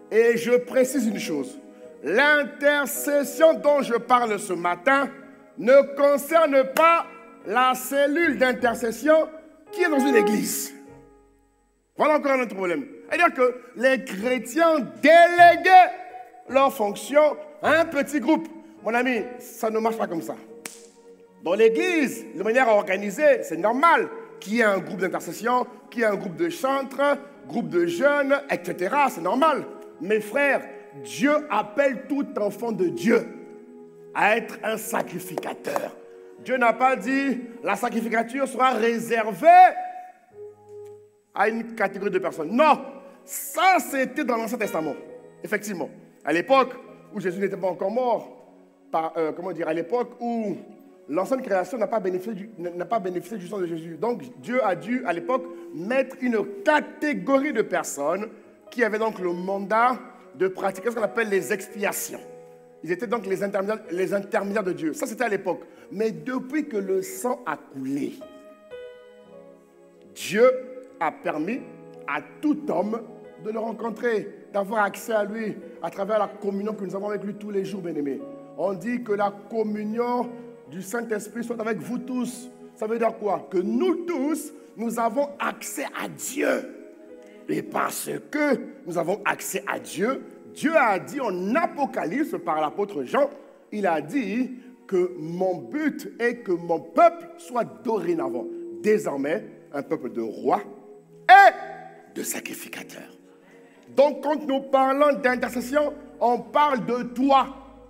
Et je précise une chose. L'intercession dont je parle ce matin ne concerne pas la cellule d'intercession qui est dans une église. Voilà encore un autre problème. C'est-à-dire que les chrétiens déléguaient leur fonction à un petit groupe. Mon ami, ça ne marche pas comme ça. Dans l'église, de manière organisée, c'est normal qu'il y ait un groupe d'intercession, qu'il y ait un groupe de chantres, groupe de jeunes, etc. C'est normal. Mes frères, Dieu appelle tout enfant de Dieu à être un sacrificateur. Dieu n'a pas dit la sacrificature sera réservée à une catégorie de personnes. Non, ça c'était dans l'Ancien Testament. Effectivement, à l'époque où Jésus n'était pas encore mort, à l'époque où l'ancienne création n'a pas bénéficié du sang de Jésus. Donc Dieu a dû à l'époque mettre une catégorie de personnes qui avaient donc le mandat de pratiquer ce qu'on appelle les expiations. Ils étaient donc les intermédiaires de Dieu. Ça, c'était à l'époque. Mais depuis que le sang a coulé, Dieu a permis à tout homme de le rencontrer, d'avoir accès à lui à travers la communion que nous avons avec lui tous les jours, bien-aimés. On dit que la communion du Saint-Esprit soit avec vous tous. Ça veut dire quoi? Que nous tous, nous avons accès à Dieu. Et parce que nous avons accès à Dieu, Dieu a dit en Apocalypse par l'apôtre Jean, il a dit que mon but est que mon peuple soit dorénavant, désormais, un peuple de rois et de sacrificateurs. Donc quand nous parlons d'intercession, on parle de toi.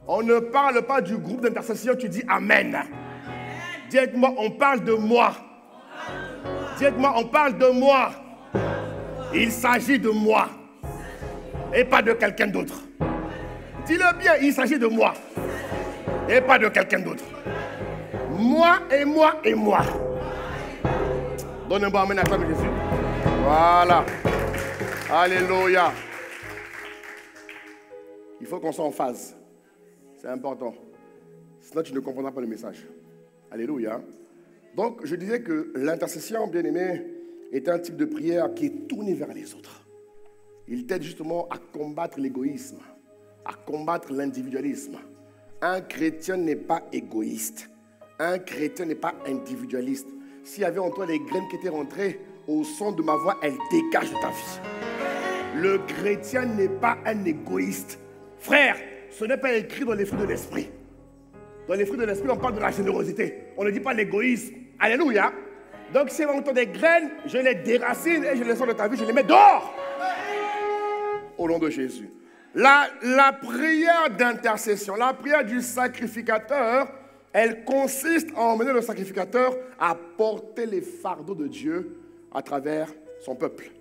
On ne parle pas du groupe d'intercession, tu dis Amen. Dites-moi, on parle de moi. Dites-moi, on parle de moi. Il s'agit de moi. Et pas de quelqu'un d'autre. Dis-le bien, il s'agit de moi. Et pas de quelqu'un d'autre. Moi et moi et moi. Donne un bon amen à toi, Jésus. Voilà. Alléluia. Il faut qu'on soit en phase. C'est important. Sinon, tu ne comprendras pas le message. Alléluia. Donc, je disais que l'intercession, bien-aimé, est un type de prière qui est tourné vers les autres. Il t'aide justement à combattre l'égoïsme, à combattre l'individualisme. Un chrétien n'est pas égoïste. Un chrétien n'est pas individualiste. S'il y avait en toi les graines qui étaient rentrées, au son de ma voix, elles dégagent de ta vie. Le chrétien n'est pas un égoïste. Frère, ce n'est pas écrit dans les fruits de l'esprit. Dans les fruits de l'esprit, on parle de la générosité. On ne dit pas l'égoïsme. Alléluia. Donc si on entend des graines, je les déracine et je les sors de ta vie, je les mets dehors. Au nom de Jésus. La prière d'intercession, la prière du sacrificateur, elle consiste à emmener le sacrificateur à porter les fardeaux de Dieu à travers son peuple.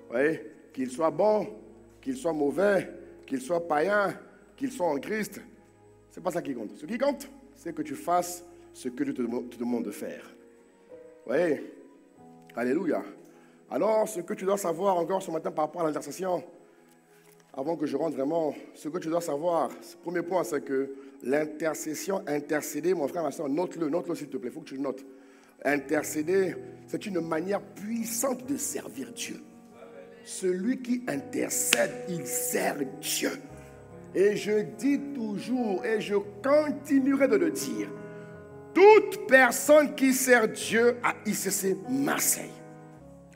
Vous voyez, qu'il soit bon, qu'il soit mauvais, qu'il soit païen, qu'il soit en Christ, ce n'est pas ça qui compte. Ce qui compte, c'est que tu fasses ce que Dieu te demande de faire. Vous voyez, alléluia. Alors, ce que tu dois savoir encore ce matin par rapport à l'intercession, avant que je rentre vraiment, ce que tu dois savoir, le premier point, c'est que l'intercession, intercéder, mon frère, ma soeur, note-le s'il te plaît, il faut que tu le notes. Intercéder, c'est une manière puissante de servir Dieu. Celui qui intercède, il sert Dieu. Et je dis toujours, et je continuerai de le dire, toute personne qui sert Dieu à ICC Marseille.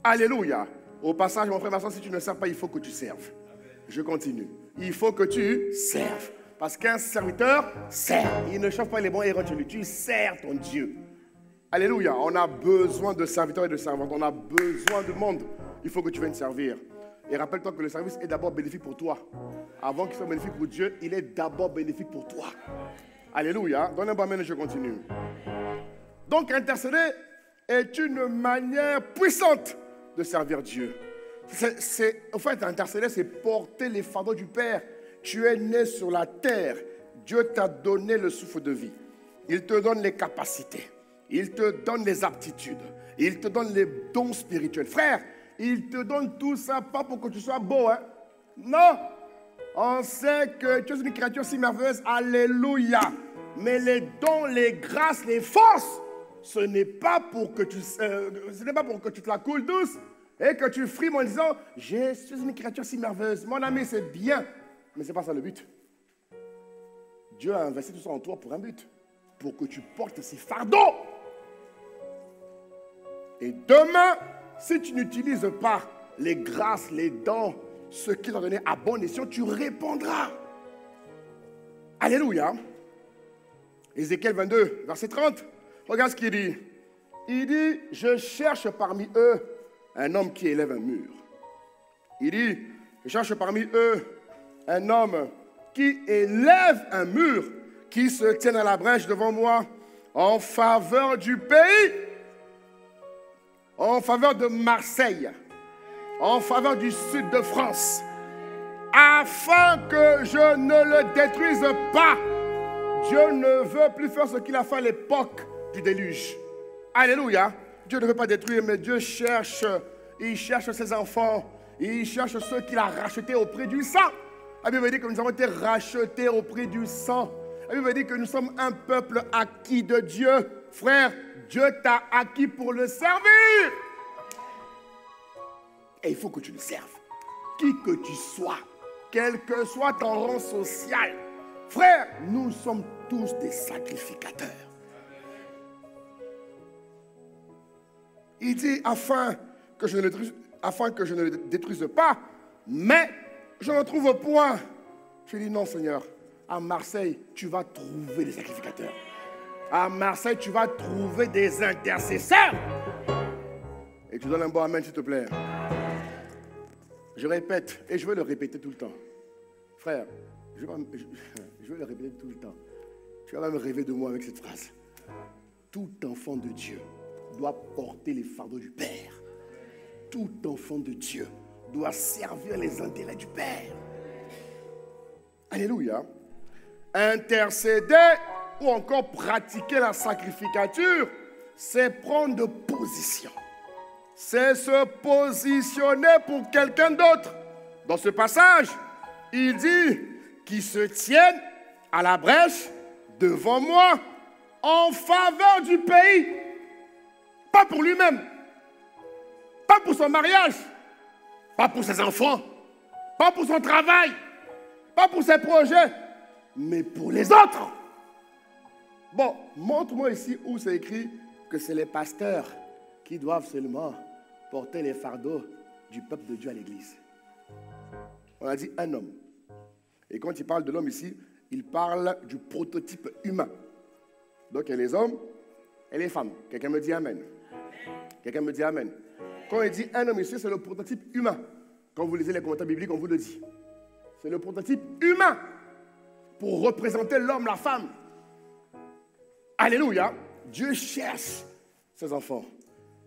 Alléluia. Au passage, mon frère, ma soeur, si tu ne sers pas, il faut que tu serves. Je continue. Il faut que tu serves. Parce qu'un serviteur sert. Il ne chauffe pas les bons héros chez lui. Tu sers ton Dieu. Alléluia. On a besoin de serviteurs et de servantes. On a besoin de monde. Il faut que tu viennes servir. Et rappelle-toi que le service est d'abord bénéfique pour toi. Avant qu'il soit bénéfique pour Dieu, il est d'abord bénéfique pour toi. Alléluia. Donne un bon amen et je continue. Donc intercéder est une manière puissante de servir Dieu. En fait, intercéder, c'est porter les fardeaux du Père. Tu es né sur la terre. Dieu t'a donné le souffle de vie. Il te donne les capacités. Il te donne les aptitudes. Il te donne les dons spirituels. Frère, il te donne tout ça pas pour que tu sois beau. Hein? Non. On sait que tu es une créature si merveilleuse. Alléluia. Mais les dons, les grâces, les forces, ce n'est pas pour que tu te la coules douce. Et que tu frimes en disant, je suis une créature si merveilleuse. Mon ami, c'est bien. Mais ce n'est pas ça le but. Dieu a investi tout ça en toi pour un but. Pour que tu portes ces fardeaux. Et demain, si tu n'utilises pas les grâces, les dons, ce qu'il t'a donné à bon escient, tu répondras. Alléluia. Ézéchiel 22, verset 30. Regarde ce qu'il dit. Il dit, je cherche parmi eux un homme qui élève un mur. Il dit, je cherche parmi eux un homme qui élève un mur, qui se tienne à la brèche devant moi en faveur du pays, en faveur de Marseille, en faveur du sud de France, afin que je ne le détruise pas. Dieu ne veut plus faire ce qu'il a fait à l'époque du déluge. Alléluia. Dieu ne veut pas détruire, mais Dieu cherche, il cherche ses enfants, il cherche ceux qu'il a rachetés au prix du sang. La Bible dit que nous avons été rachetés au prix du sang. La Bible dit que nous sommes un peuple acquis de Dieu. Frère, Dieu t'a acquis pour le servir. Et il faut que tu le serves. Qui que tu sois, quel que soit ton rang social. Frère, nous sommes tous des sacrificateurs. Il dit, afin que je ne le détruise pas, mais je ne trouve point. Je dis, non Seigneur, à Marseille, tu vas trouver des sacrificateurs. À Marseille, tu vas trouver des intercesseurs. Et tu donnes un bon amen, s'il te plaît. Je répète, et je veux le répéter tout le temps. Frère, je veux le répéter tout le temps. Tu vas même rêver de moi avec cette phrase. Tout enfant de Dieu doit porter les fardeaux du Père. Tout enfant de Dieu doit servir les intérêts du Père. Alléluia. Intercéder ou encore pratiquer la sacrificature, c'est prendre position. C'est se positionner pour quelqu'un d'autre. Dans ce passage, il dit qu'il se tienne à la brèche devant moi en faveur du pays. Pas pour lui-même, pas pour son mariage, pas pour ses enfants, pas pour son travail, pas pour ses projets, mais pour les autres. Bon, montre-moi ici où c'est écrit que c'est les pasteurs qui doivent seulement porter les fardeaux du peuple de Dieu à l'église. On a dit un homme. Et quand il parle de l'homme ici, il parle du prototype humain. Donc il y a les hommes et les femmes. Quelqu'un me dit amen. Quelqu'un me dit amen. Quand il dit un homme ici, c'est le prototype humain. Quand vous lisez les commentaires bibliques, on vous le dit. C'est le prototype humain pour représenter l'homme, la femme. Alléluia. Dieu cherche ses enfants.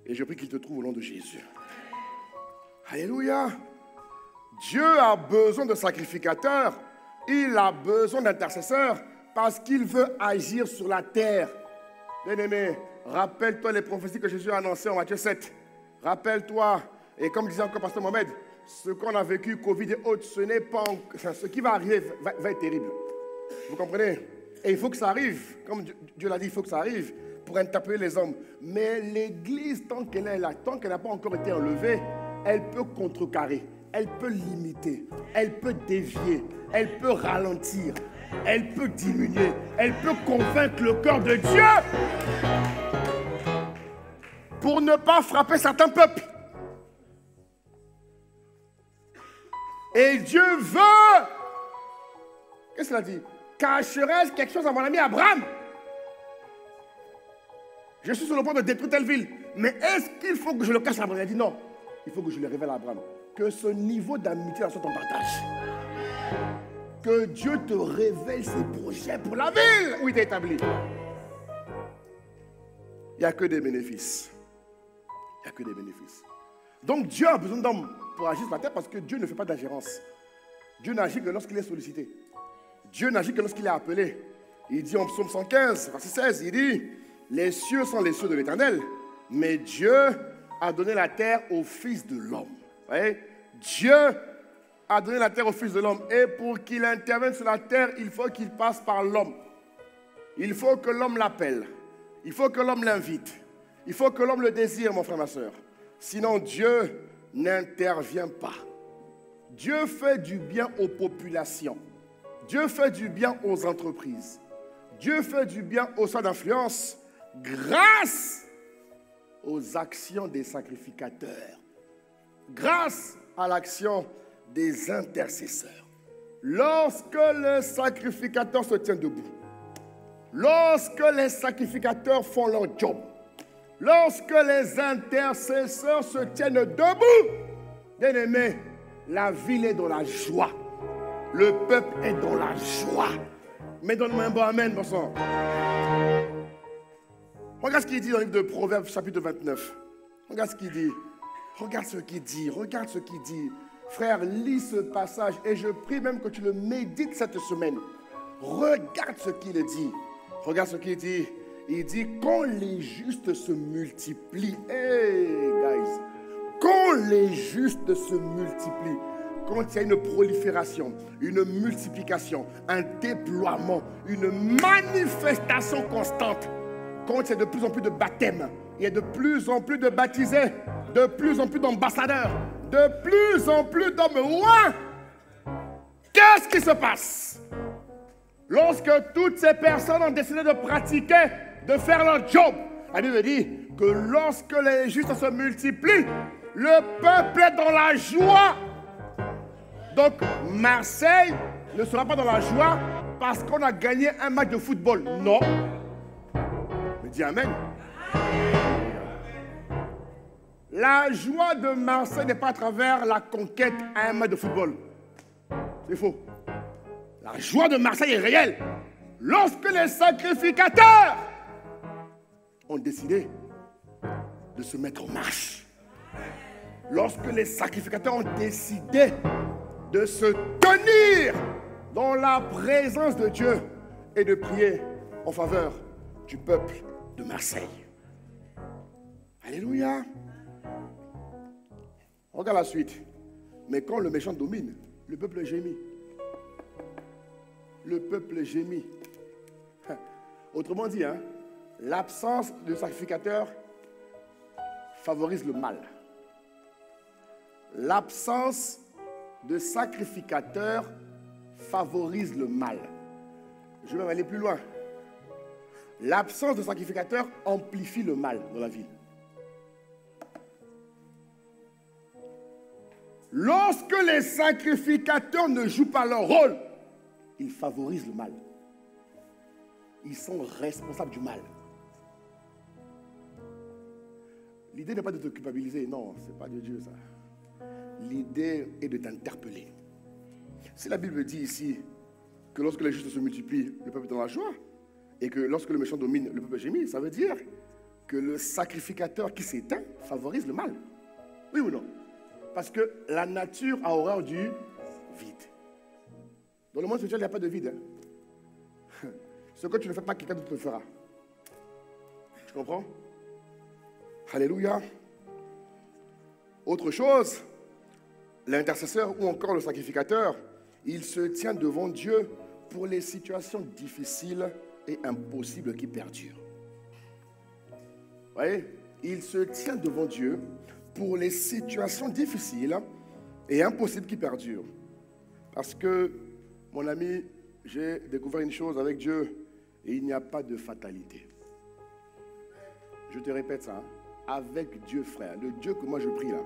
Et je prie qu'il te trouve au nom de Jésus. Alléluia. Dieu a besoin de sacrificateurs. Il a besoin d'intercesseurs parce qu'il veut agir sur la terre. Bien-aimé, rappelle-toi les prophéties que Jésus a annoncées en Matthieu 7. Rappelle-toi, et comme disait encore Pasteur Mohamed, ce qu'on a vécu, Covid et autres, ce n'est pas... ce qui va arriver va être terrible. Vous comprenez? Et il faut que ça arrive. Comme Dieu l'a dit, il faut que ça arrive pour interpeller les hommes. Mais l'Église, tant qu'elle est là, tant qu'elle n'a pas encore été enlevée, elle peut contrecarrer, elle peut limiter, elle peut dévier, elle peut ralentir, elle peut diminuer, elle peut convaincre le cœur de Dieu pour ne pas frapper certains peuples. Et Dieu veut, qu'est-ce qu'il a dit? Cacherai-je quelque chose à mon ami Abraham? Je suis sur le point de détruire telle ville. Mais est-ce qu'il faut que je le cache à Abraham? Il a dit non. Il faut que je le révèle à Abraham. Que ce niveau d'amitié soit ton partage. Que Dieu te révèle ses projets pour la ville où il est établi. Il n'y a que des bénéfices. Il n'y a que des bénéfices. Donc Dieu a besoin d'hommes pour agir sur la terre parce que Dieu ne fait pas d'ingérence. Dieu n'agit que lorsqu'il est sollicité. Dieu n'agit que lorsqu'il est appelé. Il dit en psaume 115, verset 16, il dit, les cieux sont les cieux de l'Éternel, mais Dieu a donné la terre au Fils de l'homme. Vous voyez? Dieu a donné la terre au Fils de l'homme. Et pour qu'il intervienne sur la terre, il faut qu'il passe par l'homme. Il faut que l'homme l'appelle. Il faut que l'homme l'invite. Il faut que l'homme le désire, mon frère, ma soeur. Sinon, Dieu n'intervient pas. Dieu fait du bien aux populations. Dieu fait du bien aux entreprises. Dieu fait du bien aux centres d'influence grâce aux actions des sacrificateurs. Grâce à l'action des intercesseurs. Lorsque les sacrificateurs se tiennent debout, lorsque les sacrificateurs font leur job, lorsque les intercesseurs se tiennent debout, bien-aimés, la ville est dans la joie. Le peuple est dans la joie. Mais donne-moi un bon amen, bon sang. Regarde ce qu'il dit dans le livre de Proverbes, chapitre 29. Regarde ce qu'il dit. Regarde ce qu'il dit. Regarde ce qu'il dit. Frère, lis ce passage et je prie même que tu le médites cette semaine. Regarde ce qu'il dit. Regarde ce qu'il dit. Il dit, quand les justes se multiplient, hey guys, quand les justes se multiplient, quand il y a une prolifération, une multiplication, un déploiement, une manifestation constante, quand il y a de plus en plus de baptêmes, il y a de plus en plus de baptisés, de plus en plus d'ambassadeurs, de plus en plus d'hommes rois, qu'est-ce qui se passe? Lorsque toutes ces personnes ont décidé de pratiquer, de faire leur job, la Bible dit que lorsque les justes se multiplient, le peuple est dans la joie. Donc, Marseille ne sera pas dans la joie parce qu'on a gagné un match de football. Non. Mais dis amen. La joie de Marseille n'est pas à travers la conquête à un match de football. C'est faux. La joie de Marseille est réelle. Lorsque les sacrificateurs ont décidé de se mettre en marche. Lorsque les sacrificateurs ont décidé de se tenir dans la présence de Dieu et de prier en faveur du peuple de Marseille. Alléluia. Regarde la suite. Mais quand le méchant domine, le peuple gémit. Le peuple gémit. Autrement dit, l'absence de sacrificateur favorise le mal. L'absence de sacrificateur favorise le mal. Je vais même aller plus loin. L'absence de sacrificateur amplifie le mal dans la ville. Lorsque les sacrificateurs ne jouent pas leur rôle, ils favorisent le mal. Ils sont responsables du mal. L'idée n'est pas de te culpabiliser, non, ce n'est pas de Dieu ça. L'idée est de t'interpeller. Si la Bible dit ici que lorsque les justes se multiplient, le peuple est dans la joie, et que lorsque le méchant domine, le peuple gémit, ça veut dire que le sacrificateur qui s'éteint favorise le mal. Oui ou non? Parce que la nature a horreur du vide. Dans le monde spirituel, il n'y a pas de vide. Hein? Ce que tu ne fais pas, quelqu'un d'autre le fera. Tu comprends? Alléluia. Autre chose, l'intercesseur ou encore le sacrificateur, il se tient devant Dieu pour les situations difficiles et impossibles qui perdurent. Vous voyez? Il se tient devant Dieu pour les situations difficiles et impossibles qui perdurent. Parce que, mon ami, j'ai découvert une chose avec Dieu, et il n'y a pas de fatalité. Je te répète ça, hein? Avec Dieu, frère, le Dieu que moi je prie là.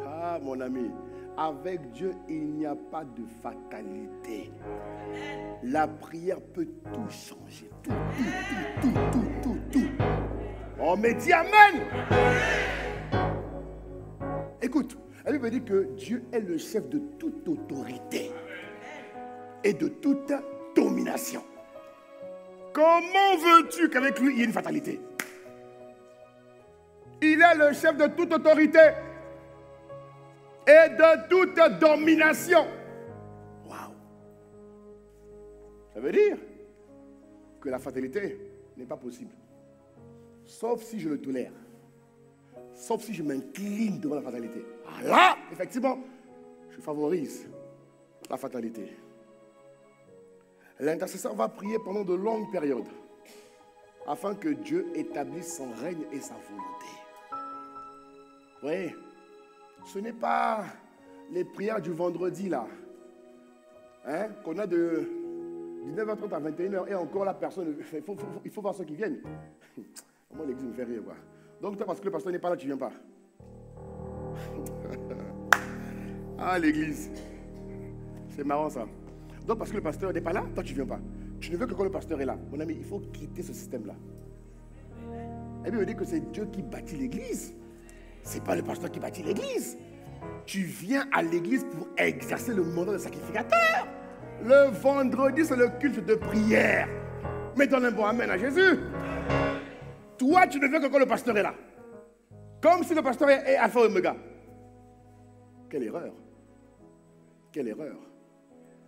Ah, mon ami, avec Dieu, il n'y a pas de fatalité. La prière peut tout changer. Tout. On me dit Amen. Écoute, la Bible dit que Dieu est le chef de toute autorité et de toute domination. Comment veux-tu qu'avec lui, il y ait une fatalité? Il est le chef de toute autorité et de toute domination. Waouh! Ça veut dire que la fatalité n'est pas possible. Sauf si je le tolère. Sauf si je m'incline devant la fatalité. Ah là, effectivement, je favorise la fatalité. L'intercesseur va prier pendant de longues périodes afin que Dieu établisse son règne et sa volonté. Oui, ce n'est pas les prières du vendredi là, hein, qu'on a de 19h30 à 21h et encore la personne, il faut voir ceux qui viennent. Moi l'église me fait rire quoi. Donc toi parce que le pasteur n'est pas là, tu ne viens pas. Ah l'église, c'est marrant ça. Donc parce que le pasteur n'est pas là, toi tu ne viens pas. Tu ne veux que quand le pasteur est là. Mon ami, il faut quitter ce système-là. La Bible dit que c'est Dieu qui bâtit l'église. Ce n'est pas le pasteur qui bâtit l'église. Tu viens à l'église pour exercer le mandat de sacrificateur. Le vendredi, c'est le culte de prière. Mais donne un bon amen à Jésus. Toi, tu ne veux que quand le pasteur est là. Comme si le pasteur est alpha et oméga. Quelle erreur. Quelle erreur.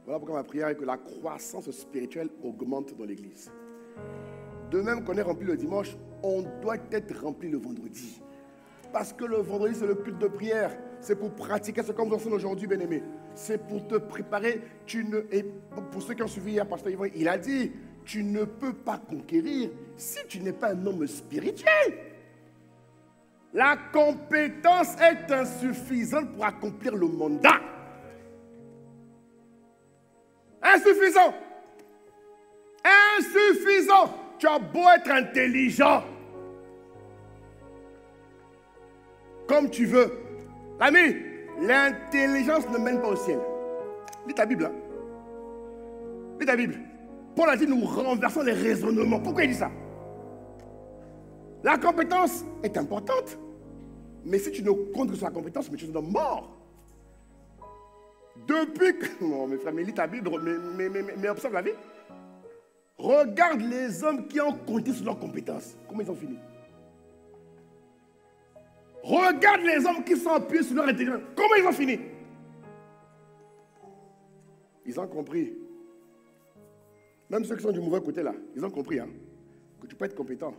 Voilà pourquoi ma prière est que la croissance spirituelle augmente dans l'église. De même qu'on est rempli le dimanche, on doit être rempli le vendredi. Parce que le vendredi, c'est le culte de prière. C'est pour pratiquer ce qu'on vous enseigne aujourd'hui, bien-aimé. C'est pour te préparer. Et pour ceux qui ont suivi hier, Pasteur Yvon, il a dit, tu ne peux pas conquérir si tu n'es pas un homme spirituel. La compétence est insuffisante pour accomplir le mandat. Insuffisant. Insuffisant. Tu as beau être intelligent. Comme tu veux. L'ami, l'intelligence ne mène pas au ciel. Lis ta Bible. Hein? Lis ta Bible. Paul a dit, nous renversons les raisonnements. Pourquoi il dit ça? La compétence est importante. Mais si tu ne comptes que sur la compétence, mais tu es mort. Depuis que... Non, mes frères, mais lis ta Bible, mais observe la vie. Regarde les hommes qui ont compté sur leurs compétences. Comment ils ont fini? Regarde les hommes qui sont appuyés sur leur intelligence. Comment ils ont fini? Ils ont compris. Même ceux qui sont du mauvais côté là, ils ont compris hein, que tu peux être compétent.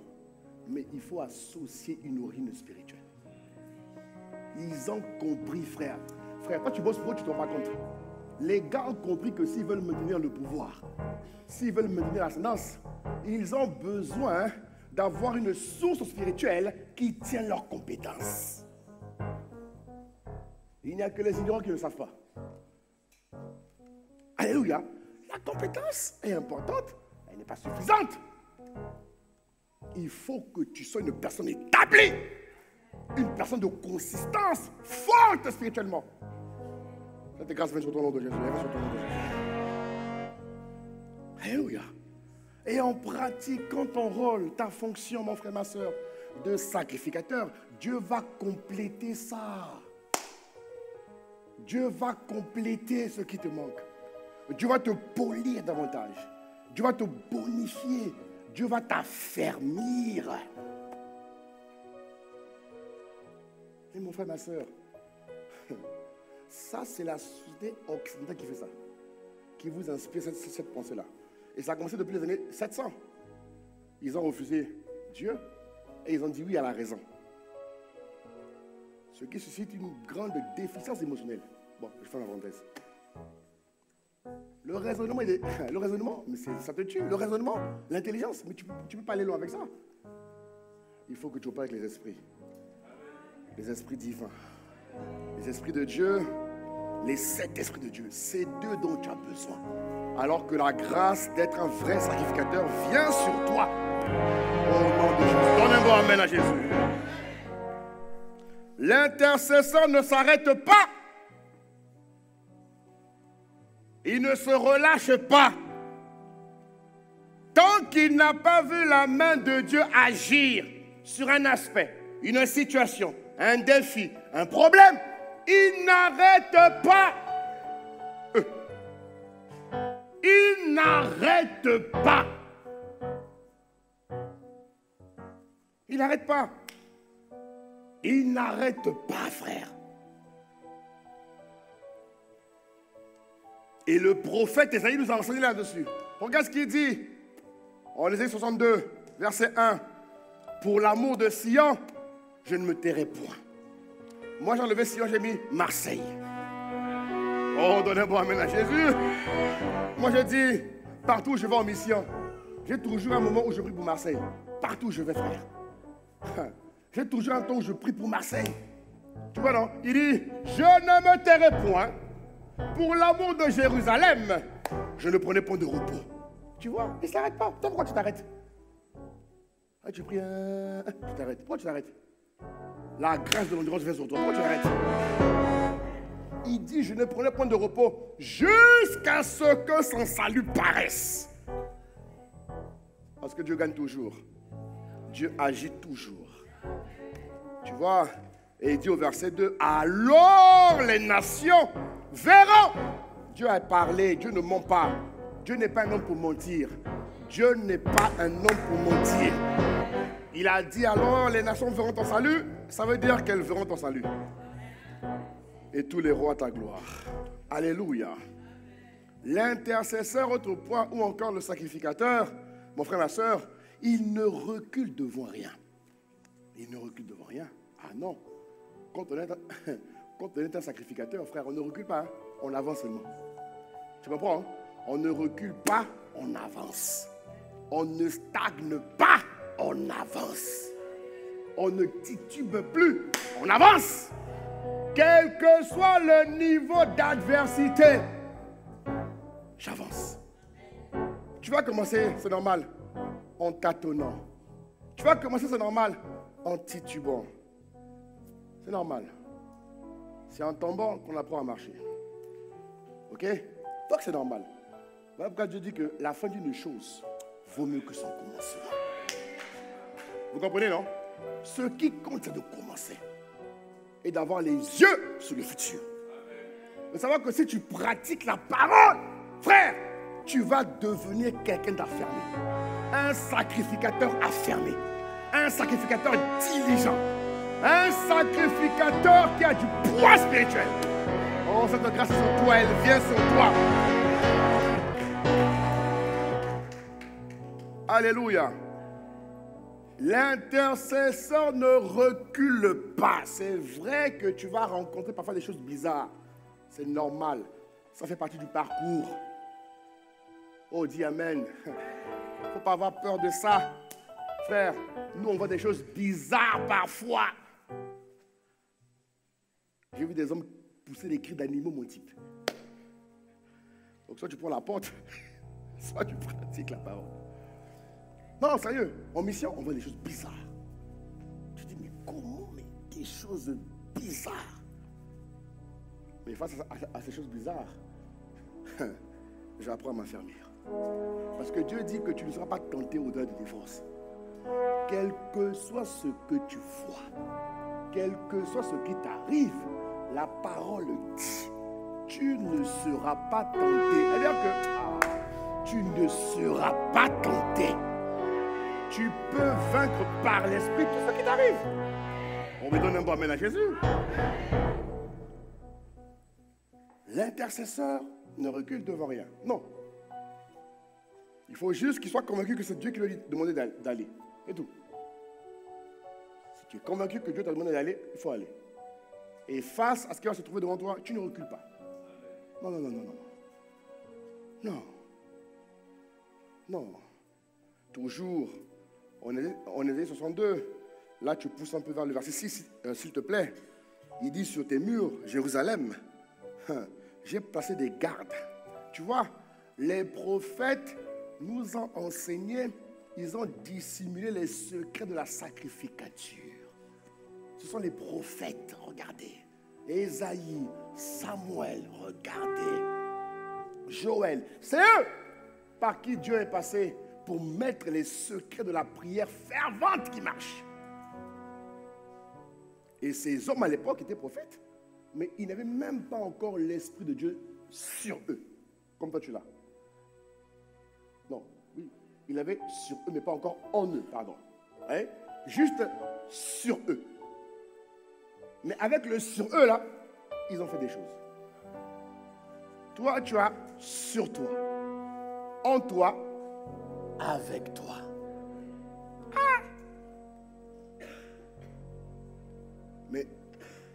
Mais il faut associer une origine spirituelle. Ils ont compris, frère. Frère, quand tu bosses pour eux, tu ne te rends pas compte. Les gars ont compris que s'ils veulent maintenir le pouvoir, s'ils veulent maintenir l'ascendance, ils ont besoin d'avoir une source spirituelle qui tient leurs compétences. Il n'y a que les ignorants qui ne le savent pas. Alléluia. La compétence est importante, elle n'est pas suffisante. Il faut que tu sois une personne établie. une personne de consistance forte spirituellement. Cette grâce vient sur ton nom de Jésus. Elle vient sur ton nom de Jésus. Alléluia. Et en pratiquant ton rôle, ta fonction, mon frère, ma soeur, de sacrificateur, Dieu va compléter ça. Dieu va compléter ce qui te manque. Dieu va te polir davantage. Dieu va te bonifier. Dieu va t'affermir. Et mon frère, ma soeur, ça c'est la société occidentale qui fait ça. Qui vous inspire cette pensée-là. Et ça a commencé depuis les années 700. Ils ont refusé Dieu et ils ont dit oui à la raison. Ce qui suscite une grande déficience émotionnelle. Bon, je fais la parenthèse. Le raisonnement, le raisonnement, mais ça te tue. Le raisonnement, l'intelligence, mais tu peux pas aller loin avec ça. Il faut que tu opères avec les esprits. Les esprits divins. Les esprits de Dieu, les 7 esprits de Dieu. C'est d'eux dont tu as besoin. Alors que la grâce d'être un vrai sacrificateur vient sur toi. Au nom de Jésus. Donne un bon amen à Jésus. L'intercesseur ne s'arrête pas. Il ne se relâche pas. Tant qu'il n'a pas vu la main de Dieu agir sur un aspect, une situation, un défi, un problème, il n'arrête pas. Il n'arrête pas. Il n'arrête pas. Il n'arrête pas, frère. Et le prophète Ésaïe nous a enseigné là-dessus. Regarde ce qu'il dit. En Ésaïe 62, verset 1. Pour l'amour de Sion, je ne me tairai point. Moi, j'ai enlevé Sion, j'ai mis Marseille. Oh, donnez un bon amen à Jésus. Moi, je dis, partout où je vais en mission, j'ai toujours un moment où je prie pour Marseille. Partout où je vais, frère. J'ai toujours un temps où je prie pour Marseille. Tu vois, non? Il dit, je ne me tairai point. Pour l'amour de Jérusalem, je ne prenais point de repos. Tu vois, il ne s'arrête pas. Toi, pourquoi tu t'arrêtes? Ah, tu pries, tu t'arrêtes. Pourquoi tu t'arrêtes? La grâce de l'endurance vient sur toi. Pourquoi tu t'arrêtes? Il dit, je ne prenais point de repos jusqu'à ce que son salut paraisse. Parce que Dieu gagne toujours. Dieu agit toujours. Tu vois, et il dit au verset 2, alors les nations verront. Dieu a parlé, Dieu ne ment pas. Dieu n'est pas un homme pour mentir. Dieu n'est pas un homme pour mentir. Il a dit alors les nations verront ton salut. Ça veut dire qu'elles verront ton salut. Et tous les rois ta gloire. Alléluia. L'intercesseur, autre point, ou encore le sacrificateur, mon frère, ma soeur, il ne recule devant rien. Il ne recule devant rien. Ah non. Quand on est un sacrificateur, frère, on ne recule pas, hein? On avance seulement. Tu comprends? Hein? On ne recule pas, on avance. On ne stagne pas, on avance. On ne titube plus, on avance. Quel que soit le niveau d'adversité, j'avance. Tu vas commencer, c'est normal, en tâtonnant. Tu vas commencer, c'est normal, en titubant. C'est normal. C'est en tombant qu'on apprend à marcher. Ok? Donc c'est normal. Voilà pourquoi Dieu dit que la fin d'une chose vaut mieux que son commencement. Vous comprenez, non? Ce qui compte, c'est de commencer. Et d'avoir les yeux sur le futur. De savoir que si tu pratiques la parole, frère, tu vas devenir quelqu'un d'affermé. Un sacrificateur affermé. Un sacrificateur diligent. Un sacrificateur qui a du poids spirituel. Oh, cette grâce est sur toi, elle vient sur toi. Alléluia. L'intercesseur ne recule pas. C'est vrai que tu vas rencontrer parfois des choses bizarres. C'est normal. Ça fait partie du parcours. Oh, dis Amen. Il ne faut pas avoir peur de ça. Frère, nous on voit des choses bizarres parfois. J'ai vu des hommes pousser des cris d'animaux multiples. Donc soit tu prends la porte, soit tu pratiques la parole. Non, sérieux, en mission, on voit des choses bizarres. Tu te dis, mais comment, mais des choses bizarres. Mais face à ces choses bizarres, j'apprends à m'affermir. Parce que Dieu dit que tu ne seras pas tenté au-delà de tes forces. Quel que soit ce que tu vois, quel que soit ce qui t'arrive, la parole dit, tu ne seras pas tenté. C'est-à-dire que tu ne seras pas tenté. Tu peux vaincre par l'esprit tout ce qui t'arrive. On me donne un bon amen à Jésus. L'intercesseur ne recule devant rien. Non. Il faut juste qu'il soit convaincu que c'est Dieu qui lui a demandé d'aller. C'est tout. Si tu es convaincu que Dieu t'a demandé d'aller, il faut aller. Et face à ce qui va se trouver devant toi, tu ne recules pas. Non, non, non, non, non. Non. Non. Toujours, on est 62. Là, tu pousses un peu vers le verset 6, s'il te plaît. Il dit sur tes murs, Jérusalem, j'ai placé des gardes. Tu vois, les prophètes nous ont enseigné, ils ont dissimulé les secrets de la sacrificature. Ce sont les prophètes, regardez. Ésaïe, Samuel, regardez. Joël, c'est eux par qui Dieu est passé pour mettre les secrets de la prière fervente qui marche. Et ces hommes à l'époque étaient prophètes, mais ils n'avaient même pas encore l'Esprit de Dieu sur eux, comme toi tu l'as. Non, oui, il avait sur eux, mais pas encore en eux, pardon. Ouais? Juste sur eux. Mais avec le sur eux là, ils ont fait des choses. Toi, tu as sur toi, en toi, avec toi. Ah! Mais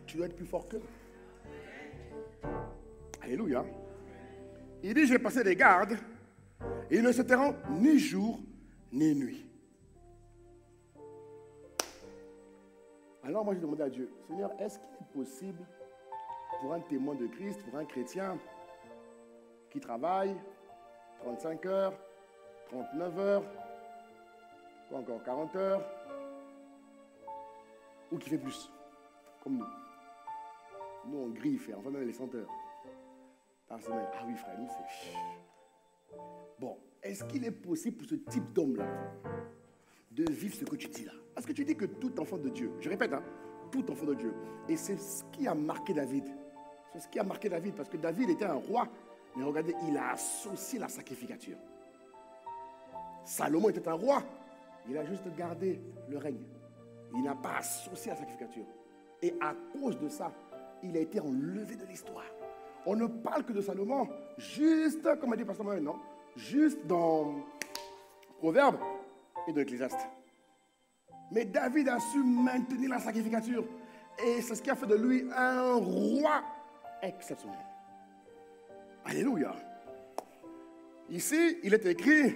tu dois être plus fort qu'eux. Alléluia. Il dit, j'ai passé des gardes, et ils ne se tairont ni jour, ni nuit. Alors moi, j'ai demandé à Dieu, Seigneur, est-ce qu'il est possible pour un témoin de Christ, pour un chrétien qui travaille 35 heures, 39 heures, ou encore 40 heures, ou qui fait plus, comme nous. Nous, on griffe et on fait même les 100 heures par semaine. Ah oui, frère, nous, c'est... Bon, est-ce qu'il est possible pour ce type d'homme-là de vivre ce que tu dis là? Parce que tu dis que tout enfant de Dieu, je répète, hein, tout enfant de Dieu, et c'est ce qui a marqué David. C'est ce qui a marqué David, parce que David était un roi, mais regardez, il a associé la sacrificature. Salomon était un roi, il a juste gardé le règne. Il n'a pas associé la sacrificature. Et à cause de ça, il a été enlevé de l'histoire. On ne parle que de Salomon, juste, comme a dit Pasteur Mohamed, non? Juste dans Proverbes et dans l'Ecclésiaste. Mais David a su maintenir la sacrificature. Et c'est ce qui a fait de lui un roi exceptionnel. Alléluia. Ici, il est écrit,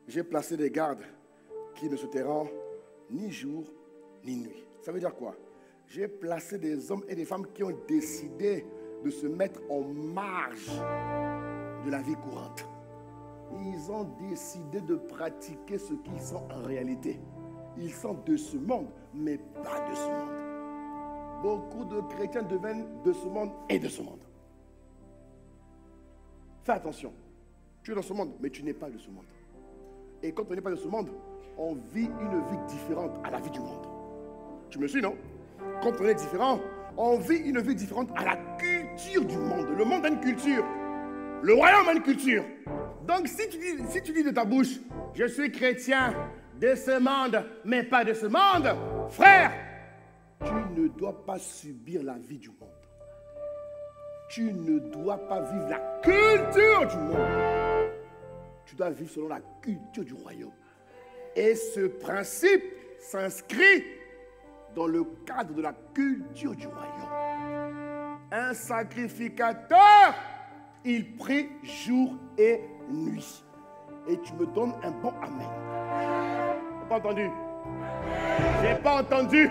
j'ai placé des gardes qui ne se tairont ni jour ni nuit. Ça veut dire quoi? J'ai placé des hommes et des femmes qui ont décidé de se mettre en marge de la vie courante. Ils ont décidé de pratiquer ce qu'ils sont en réalité. Ils sont de ce monde, mais pas de ce monde. Beaucoup de chrétiens deviennent de ce monde et de ce monde. Fais attention. Tu es dans ce monde, mais tu n'es pas de ce monde. Et quand on n'est pas de ce monde, on vit une vie différente à la vie du monde. Tu me suis, non? Quand on est différent, on vit une vie différente à la culture du monde. Le monde a une culture. Le royaume a une culture. Donc si tu dis de ta bouche, je suis chrétien de ce monde, mais pas de ce monde, frère, tu ne dois pas subir la vie du monde. Tu ne dois pas vivre la culture du monde. Tu dois vivre selon la culture du royaume. Et ce principe s'inscrit dans le cadre de la culture du royaume. Un sacrificateur, il prie jour et nuit. Et tu me donnes un bon amen. J'ai pas entendu. J'ai pas entendu.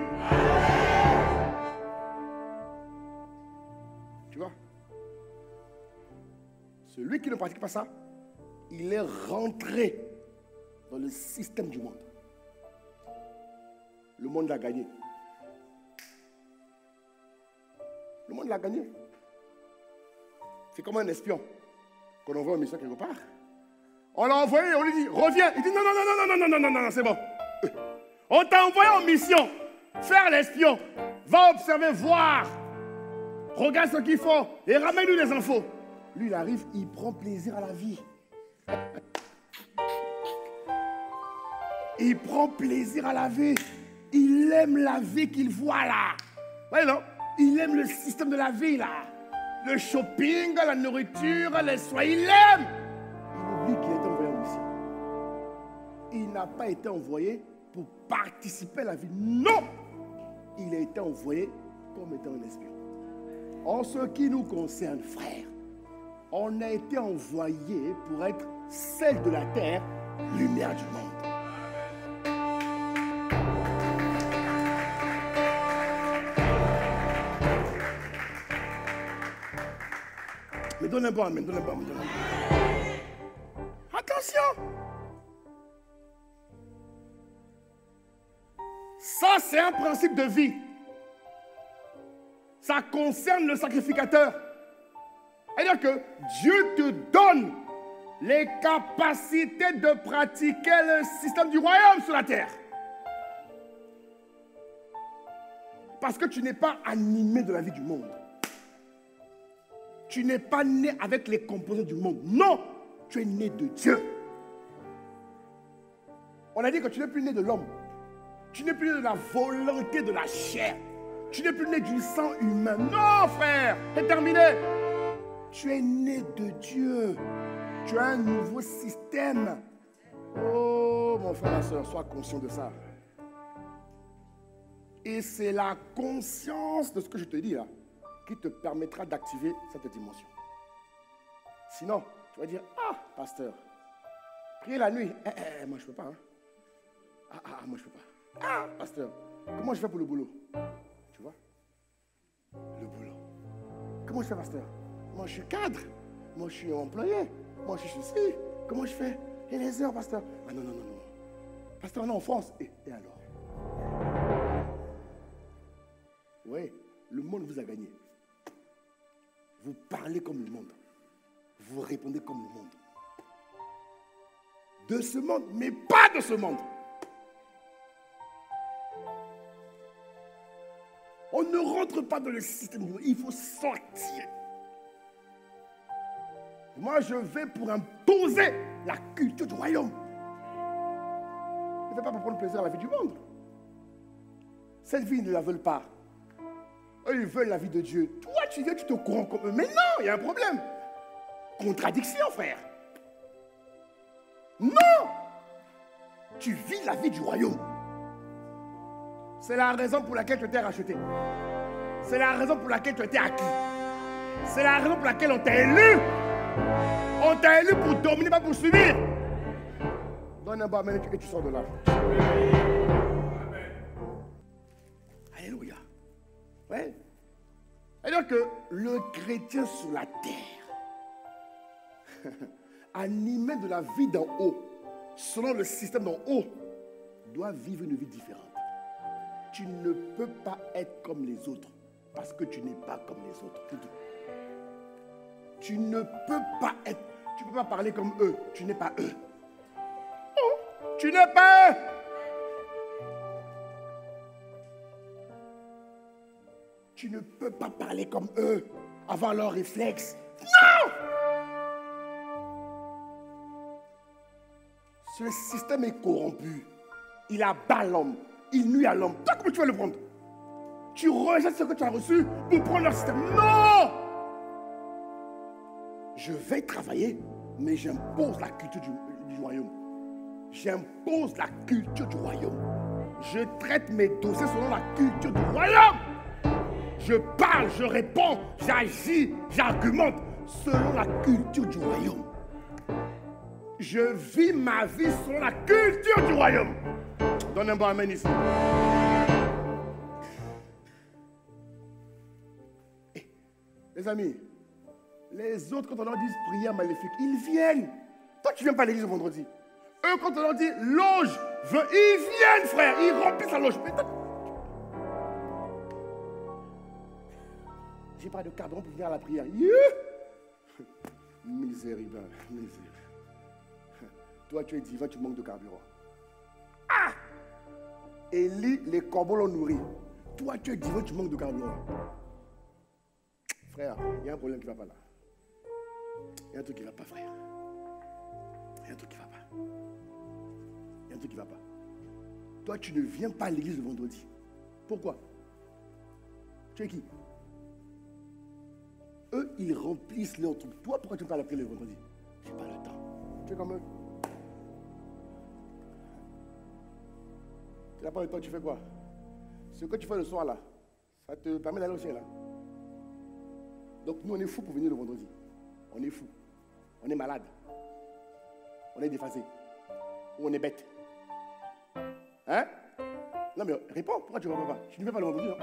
Tu vois? Celui qui ne pratique pas ça, il est rentré dans le système du monde. Le monde l'a gagné. Le monde l'a gagné. C'est comme un espion qu'on envoie un mission quelque part. On l'a envoyé, on lui dit, reviens. Il dit, non, non, non, non, non, non, non, non, non, c'est bon. On t'a envoyé en mission, faire l'espion. Va observer, voir. Regarde ce qu'ils font et ramène-lui les infos. Lui, il arrive, il prend plaisir à la vie. Il prend plaisir à la vie. Il aime la vie qu'il voit là. Oui, non? Il aime le système de la vie là. Le shopping, la nourriture, les soins. Il aime. Il oublie qu'il a été envoyé en mission. Il n'a pas été envoyé pour participer à la vie. Non! Il a été envoyé comme étant un espion. En ce qui nous concerne, frères, on a été envoyé pour être celle de la terre, lumière du monde. Mais donne un bon amen, donne un bon amen, donne un bon amen. Attention! Ça, c'est un principe de vie. Ça concerne le sacrificateur. C'est-à-dire que Dieu te donne les capacités de pratiquer le système du royaume sur la terre. Parce que tu n'es pas animé de la vie du monde. Tu n'es pas né avec les composants du monde. Non, tu es né de Dieu. On a dit que tu n'es plus né de l'homme. Tu n'es plus né de la volonté de la chair. Tu n'es plus né du sang humain. Non, frère, c'est terminé. Tu es né de Dieu. Tu as un nouveau système. Oh, mon frère, ma soeur, sois conscient de ça. Et c'est la conscience de ce que je te dis là qui te permettra d'activer cette dimension. Sinon, tu vas dire, ah, pasteur, prier la nuit, moi je ne peux pas. Hein. Moi je ne peux pas. Ah, pasteur, comment je fais pour le boulot? Tu vois? Le boulot. Comment je fais, pasteur? Moi je suis cadre, moi je suis employé, moi je suis ceci. Comment je fais? Et les heures, pasteur? Ah non, non, non, non. Pasteur, on est en France. Et alors? Oui, le monde vous a gagné. Vous parlez comme le monde. Vous répondez comme le monde. De ce monde, mais pas de ce monde. On ne rentre pas dans le système du monde. Il faut sortir. Moi, je vais pour imposer la culture du royaume. Je ne vais pas pour prendre plaisir à la vie du monde. Cette vie, ils ne la veulent pas. Eux, ils veulent la vie de Dieu. Toi, tu viens, tu te corromps comme eux. Mais non, il y a un problème. Contradiction, frère. Non! Tu vis la vie du royaume. C'est la raison pour laquelle tu t'es racheté. C'est la raison pour laquelle tu as été acquis. C'est la raison pour laquelle on t'a élu. On t'a élu pour dominer, pas pour subir. Donne un bon amen et tu sors de là. Alléluia. Ouais. C'est-à-dire que le chrétien sur la terre, animé de la vie d'en haut, selon le système d'en haut, doit vivre une vie différente. Tu ne peux pas être comme les autres parce que tu n'es pas comme les autres. Tu ne peux pas être, tu ne peux pas parler comme eux. Tu n'es pas eux. Oh, tu n'es pas eux. Tu ne peux pas parler comme eux, avoir leurs réflexes. Non! Ce système est corrompu. Il abat l'homme. Il nuit à l'homme. Toi, comment tu vas le prendre? Tu rejettes ce que tu as reçu pour prendre leur système. Non! Je vais travailler, mais j'impose la culture du royaume. J'impose la culture du royaume. Je traite mes dossiers selon la culture du royaume. Je parle, je réponds, j'agis, j'argumente selon la culture du royaume. Je vis ma vie selon la culture du royaume. Donne un bon amen ici. Les amis, les autres, quand on leur dit prière maléfique, ils viennent. Toi, tu ne viens pas à l'église le vendredi. Eux, quand on leur dit loge Ils viennent, frère. Ils remplissent la loge. J'ai pas de cadran pour venir à la prière. Misérable. Toi, tu es divin, tu manques de carburant. Ah! Élie, les corbeaux l'ont nourri. Toi, tu es divin, tu manques de carburant. Frère, il y a un problème qui ne va pas là. Il y a un truc qui ne va pas, frère. Il y a un truc qui ne va pas. Il y a un truc qui ne va pas. Toi, tu ne viens pas à l'église le vendredi. Pourquoi? Tu es qui? Eux, ils remplissent leur truc. Toi, pourquoi tu ne peux pas l'appeler le vendredi? J'ai pas le temps. Tu es comme eux. Tu n'as pas le temps, tu fais quoi? Ce que tu fais le soir là, ça te permet d'aller au ciel là. Donc nous, on est fous pour venir le vendredi. On est fous. On est malade. On est déphasé. Ou on est bête. Hein? Non mais réponds, pourquoi tu ne vas pas? Tu ne viens pas le vendredi, non?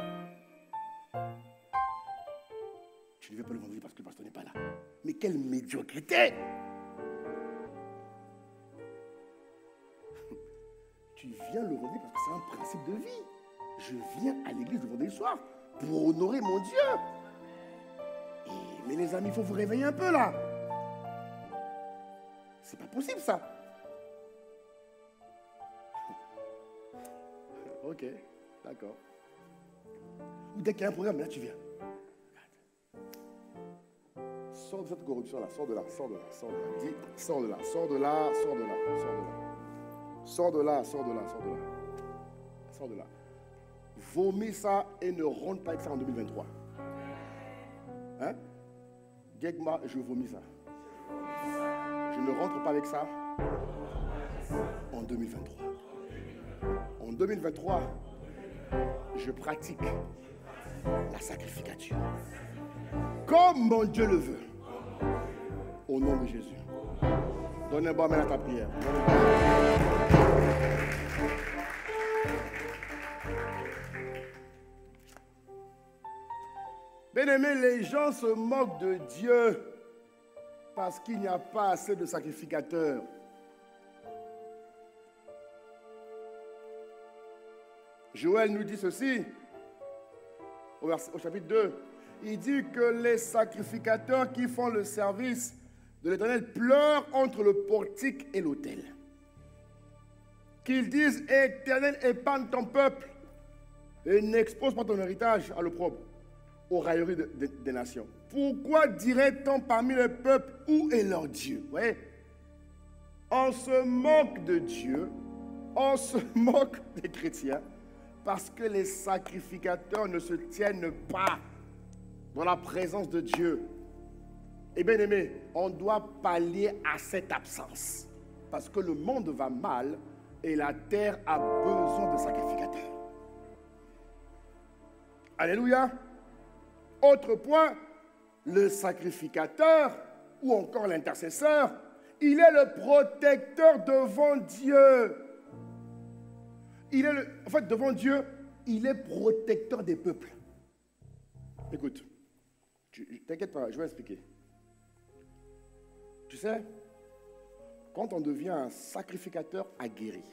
Tu ne viens pas le vendredi parce que le pasteur n'est pas là. Mais quelle médiocrité! Tu viens le vendredi parce que c'est un principe de vie. Je viens à l'église le vendredi soir pour honorer mon Dieu. Mais les amis, il faut vous réveiller un peu là. C'est pas possible ça. Ok, d'accord. Ou dès qu'il y a un programme, là tu viens. Sors de cette corruption là, sors de là, sors de là, sors de là. Dis, sors de là, sors de là, sors de là, sors de là. Sors de là, sors de là, sors de là. Sors de là. Vomis ça et ne rentre pas avec ça en 2023. Hein? Gegma, je vomis ça. Je ne rentre pas avec ça en 2023. En 2023, je pratique la sacrificature. Comme mon Dieu le veut. Au nom de Jésus. Donne un bon amen à ta prière. Bien-aimés, les gens se moquent de Dieu parce qu'il n'y a pas assez de sacrificateurs. Joël nous dit ceci au chapitre 2. Il dit que les sacrificateurs qui font le service de l'Éternel pleurent entre le portique et l'autel. Qu'ils disent, Éternel, épargne ton peuple et n'expose pas ton héritage à l'opprobre, aux railleries des nations. Pourquoi dirait-on parmi les peuples, où est leur Dieu? Vous voyez? On se moque de Dieu, on se moque des chrétiens, parce que les sacrificateurs ne se tiennent pas dans la présence de Dieu. Et bien aimé, on doit pallier à cette absence. Parce que le monde va mal et la terre a besoin de sacrificateurs. Alléluia. Autre point, le sacrificateur ou encore l'intercesseur, il est le protecteur devant Dieu. En fait, devant Dieu, il est protecteur des peuples. Écoute, t'inquiète pas, je vais expliquer. Tu sais, quand on devient un sacrificateur aguerri,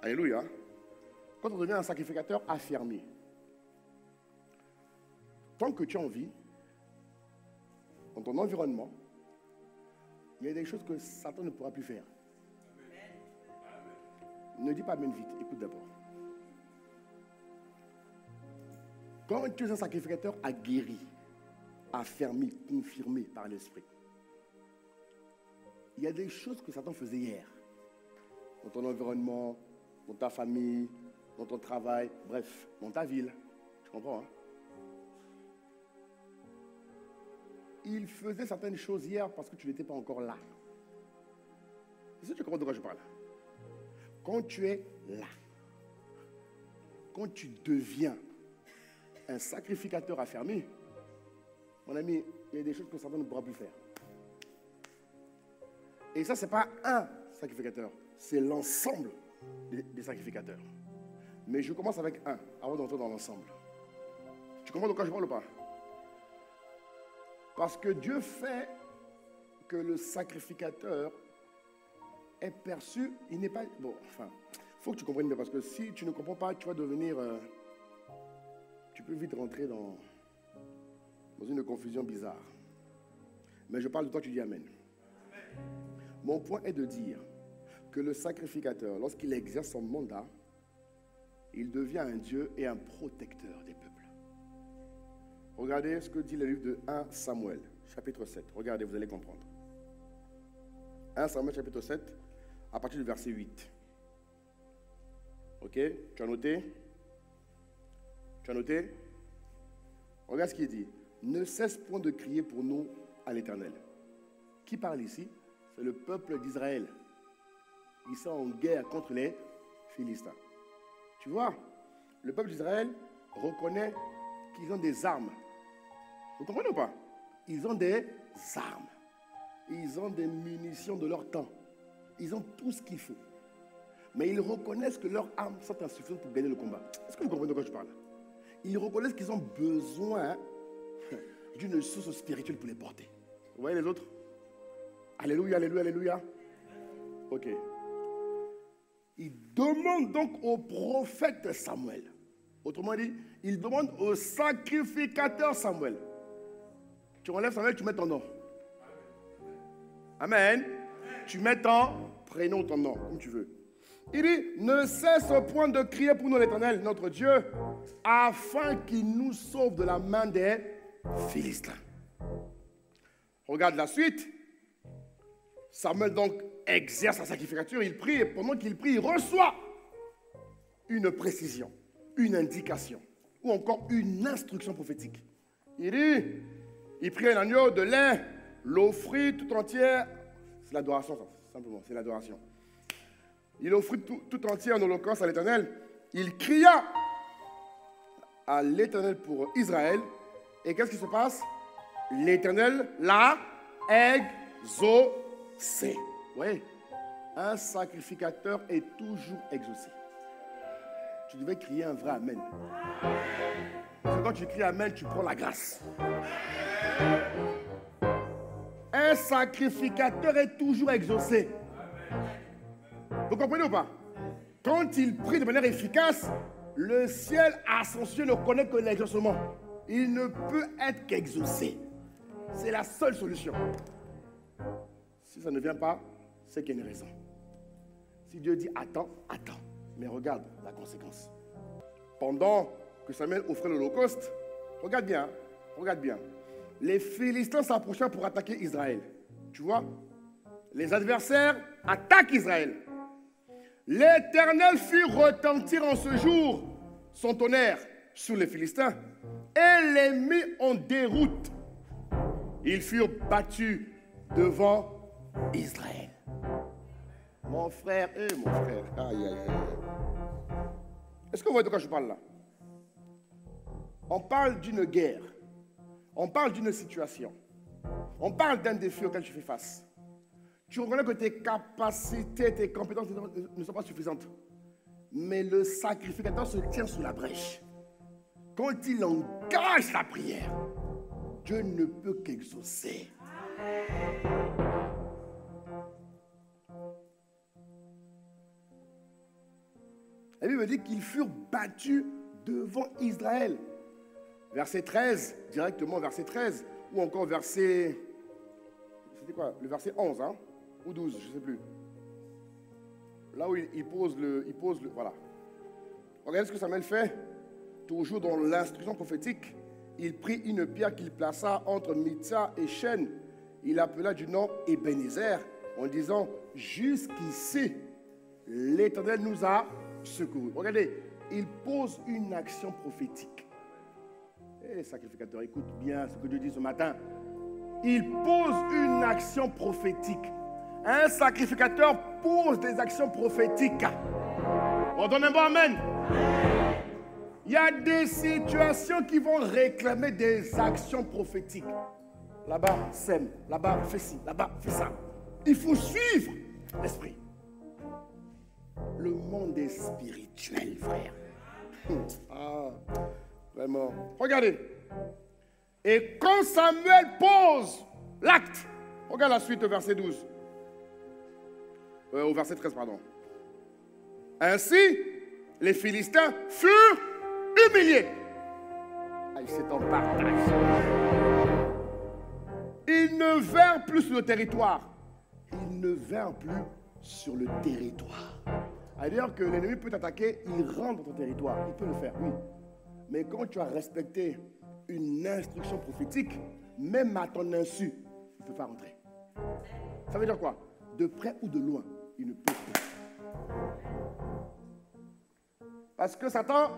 alléluia, quand on devient un sacrificateur affermi, tant que tu es en vie, dans ton environnement, il y a des choses que Satan ne pourra plus faire. Ne dis pas amen vite, écoute d'abord. Quand tu es un sacrificateur aguerri, affermi, confirmé par l'esprit, il y a des choses que Satan faisait hier. Dans ton environnement, dans ta famille, dans ton travail, bref, dans ta ville. Tu comprends, hein? Il faisait certaines choses hier parce que tu n'étais pas encore là. Est-ce que tu comprends de quoi je parle? Quand tu es là, quand tu deviens un sacrificateur affermi, mon ami, il y a des choses que Satan ne pourra plus faire. Et ça, ce n'est pas un sacrificateur, c'est l'ensemble des sacrificateurs. Mais je commence avec un, avant d'entrer dans l'ensemble. Tu comprends de quoi je parle ou pas? Parce que Dieu fait que le sacrificateur est perçu, il n'est pas... Bon, enfin, il faut que tu comprennes bien, parce que si tu ne comprends pas, tu vas devenir... tu peux vite rentrer dans une confusion bizarre. Mais je parle de toi, tu dis Amen. Mon point est de dire que le sacrificateur, lorsqu'il exerce son mandat, il devient un Dieu et un protecteur des peuples. Regardez ce que dit le livre de 1 Samuel, chapitre 7. Regardez, vous allez comprendre. 1 Samuel, chapitre 7, à partir du verset 8. Ok? Tu as noté? Tu as noté? Regarde ce qu'il dit. Ne cesse point de crier pour nous à l'Éternel. Qui parle ici? C'est le peuple d'Israël. Ils sont en guerre contre les Philistins. Tu vois, le peuple d'Israël reconnaît qu'ils ont des armes. Vous comprenez ou pas? Ils ont des armes. Ils ont des munitions de leur temps. Ils ont tout ce qu'il faut. Mais ils reconnaissent que leurs armes sont insuffisantes pour gagner le combat. Est-ce que vous comprenez de quoi je parle? Ils reconnaissent qu'ils ont besoin d'une source spirituelle pour les porter. Vous voyez les autres? Alléluia, alléluia, alléluia. Ok. Il demande donc au prophète Samuel. Autrement dit, il demande au sacrificateur Samuel. Tu enlèves Samuel, tu mets ton nom. Amen. Tu mets ton prénom, ton nom, comme tu veux. Il dit, ne cesse point de crier pour nous l'Éternel, notre Dieu, afin qu'il nous sauve de la main des Philistins. Regarde la suite. Samuel donc exerce sa sacrificature, il prie, et pendant qu'il prie, il reçoit une précision, une indication, ou encore une instruction prophétique. Il dit, il prie un agneau de lait, l'offrit tout entière, c'est l'adoration, simplement, c'est l'adoration. Il offrit tout entier en holocauste à l'Éternel. Il cria à l'Éternel pour Israël. Et qu'est-ce qui se passe? L'Éternel l'a exaucé. Oui, un sacrificateur est toujours exaucé. Tu devais crier un vrai Amen. Parce que quand tu cries Amen, tu prends la grâce. Un sacrificateur est toujours exaucé. Vous comprenez ou pas? Quand il prie de manière efficace, le ciel ascensionné ne connaît que l'exaucement. Il ne peut être qu'exaucé. C'est la seule solution. Si ça ne vient pas, c'est qu'il y a une raison. Si Dieu dit attends, attends. Mais regarde la conséquence. Pendant que Samuel offrait l'holocauste, regarde bien, regarde bien. Les Philistins s'approchaient pour attaquer Israël. Tu vois? Les adversaires attaquent Israël. L'Éternel fit retentir en ce jour son tonnerre sur les Philistins et les mit en déroute. Ils furent battus devant Israël. Mon frère, mon frère, aïe, aïe, aïe. Est-ce que vous voyez de quoi je parle là? On parle d'une guerre. On parle d'une situation. On parle d'un défi auquel tu fais face. Tu reconnais que tes capacités, tes compétences ne sont pas suffisantes. Mais le sacrificateur se tient sous la brèche. Quand il engage sa prière, Dieu ne peut qu'exaucer. La Bible dit qu'ils furent battus devant Israël. Verset 13, directement verset 13, ou encore verset... C'était quoi? Le verset 11, hein? Ou 12, je ne sais plus. Là où il pose le... Voilà. Regardez ce que Samuel fait. Toujours dans l'instruction prophétique, il prit une pierre qu'il plaça entre Mitzah et Shen. Il appela du nom Ebenezer en disant, jusqu'ici, l'Éternel nous a secourus. Regardez, il pose une action prophétique. Eh, sacrificateur, écoute bien ce que Dieu dit ce matin. Il pose une action prophétique. Un sacrificateur pose des actions prophétiques. On donne un bon amen. Il y a des situations qui vont réclamer des actions prophétiques. Là-bas, sème. Là-bas, fais ci. Là-bas, fais ça. Il faut suivre l'esprit. Le monde est spirituel, frère. Ah, vraiment. Regardez. Et quand Samuel pose l'acte, regarde la suite au verset 12. Au verset 13, pardon. Ainsi, les Philistins furent humiliés. Ah, c'est en partage. Ils ne vinrent plus sur le territoire. Ils ne vinrent plus sur le territoire. C'est-à-dire que l'ennemi peut t'attaquer, il rentre dans ton territoire. Il peut le faire, oui. Mais quand tu as respecté une instruction prophétique, même à ton insu, il ne peut pas rentrer. Ça veut dire quoi? De près ou de loin, il ne peut pas. Parce que Satan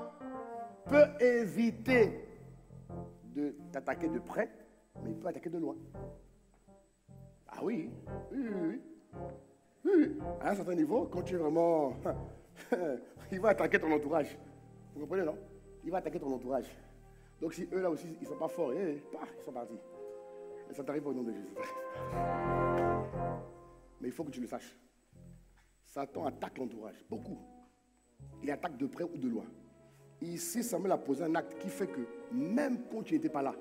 peut éviter de t'attaquer de près, mais il peut attaquer de loin. Ah oui, oui. À un certain niveau, quand tu es vraiment... il va attaquer ton entourage. Vous comprenez, non? Il va attaquer ton entourage. Donc si eux là aussi, ils ne sont pas forts, ils sont partis. Mais ça t'arrive au nom de Jésus. Mais il faut que tu le saches. Satan attaque l'entourage, beaucoup. Il attaque de près ou de loin. Ici, Samuel a posé un acte qui fait que, même quand tu n'étais pas là,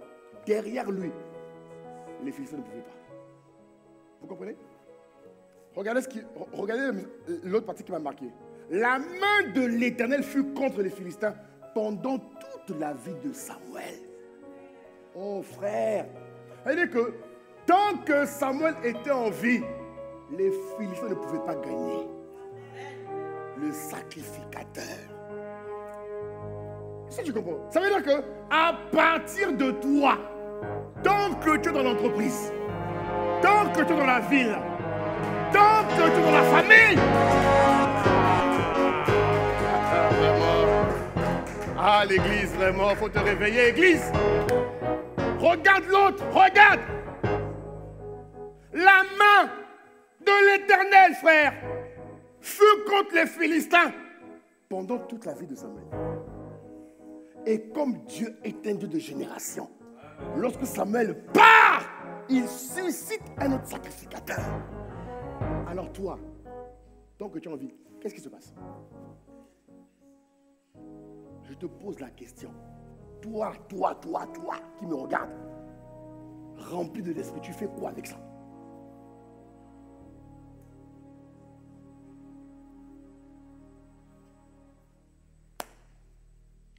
derrière lui, les Philistins ne pouvaient pas. Vous comprenez? Regardez l'autre partie qui m'a marqué. La main de l'Éternel fut contre les Philistins pendant toute la vie de Samuel. Oh frère, c'est-à-dire que tant que Samuel était en vie, les Philistins ne pouvaient pas gagner. Le sacrificateur. Si tu comprends, ça veut dire que à partir de toi, tant que tu es dans l'entreprise, tant que tu es dans la ville, tant que tu es dans la famille, ah l'église, vraiment, il faut te réveiller, église. Regarde l'autre, regarde. La main de l'Éternel, frère, fut contre les Philistins pendant toute la vie de Samuel. Et comme Dieu est un Dieu de génération, lorsque Samuel part, il suscite un autre sacrificateur. Alors toi, tant que tu as envie, qu'est-ce qui se passe? Je te pose la question. Toi, qui me regarde, rempli de l'esprit, tu fais quoi avec ça?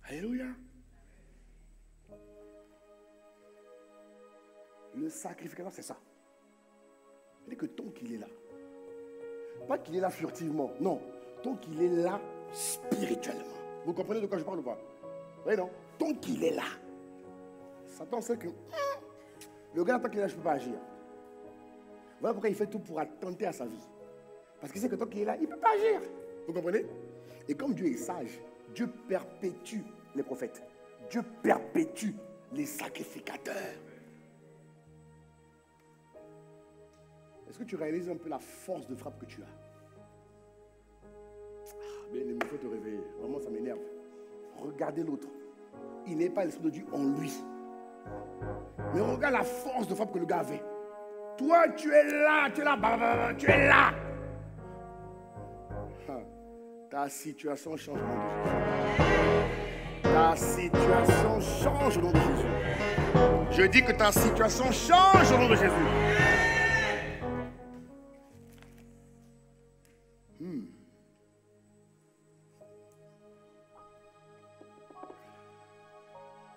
Alléluia. Le sacrificateur, c'est ça. C'est que tant qu'il est là, pas qu'il est là furtivement, non, tant qu'il est là spirituellement. Vous comprenez de quoi je parle ou pas? Oui, non? Tant qu'il est là, Satan sait que le gars, tant qu'il est là, je ne peux pas agir. Voilà pourquoi il fait tout pour attenter à sa vie. Parce qu'il sait que tant qu'il est là, il ne peut pas agir. Vous comprenez? Et comme Dieu est sage, Dieu perpétue les prophètes. Dieu perpétue les sacrificateurs. Est-ce que tu réalises un peu la force de frappe que tu as? Bien, il faut te réveiller. Vraiment, ça m'énerve. Regardez l'autre. Il n'est pas l'esprit de Dieu en lui. Mais regarde la force de frappe que le gars avait. Toi, tu es là, tu es là, tu es là. Ta situation change au nom de Jésus. Ta situation change au nom de Jésus. Je dis que ta situation change au nom de Jésus.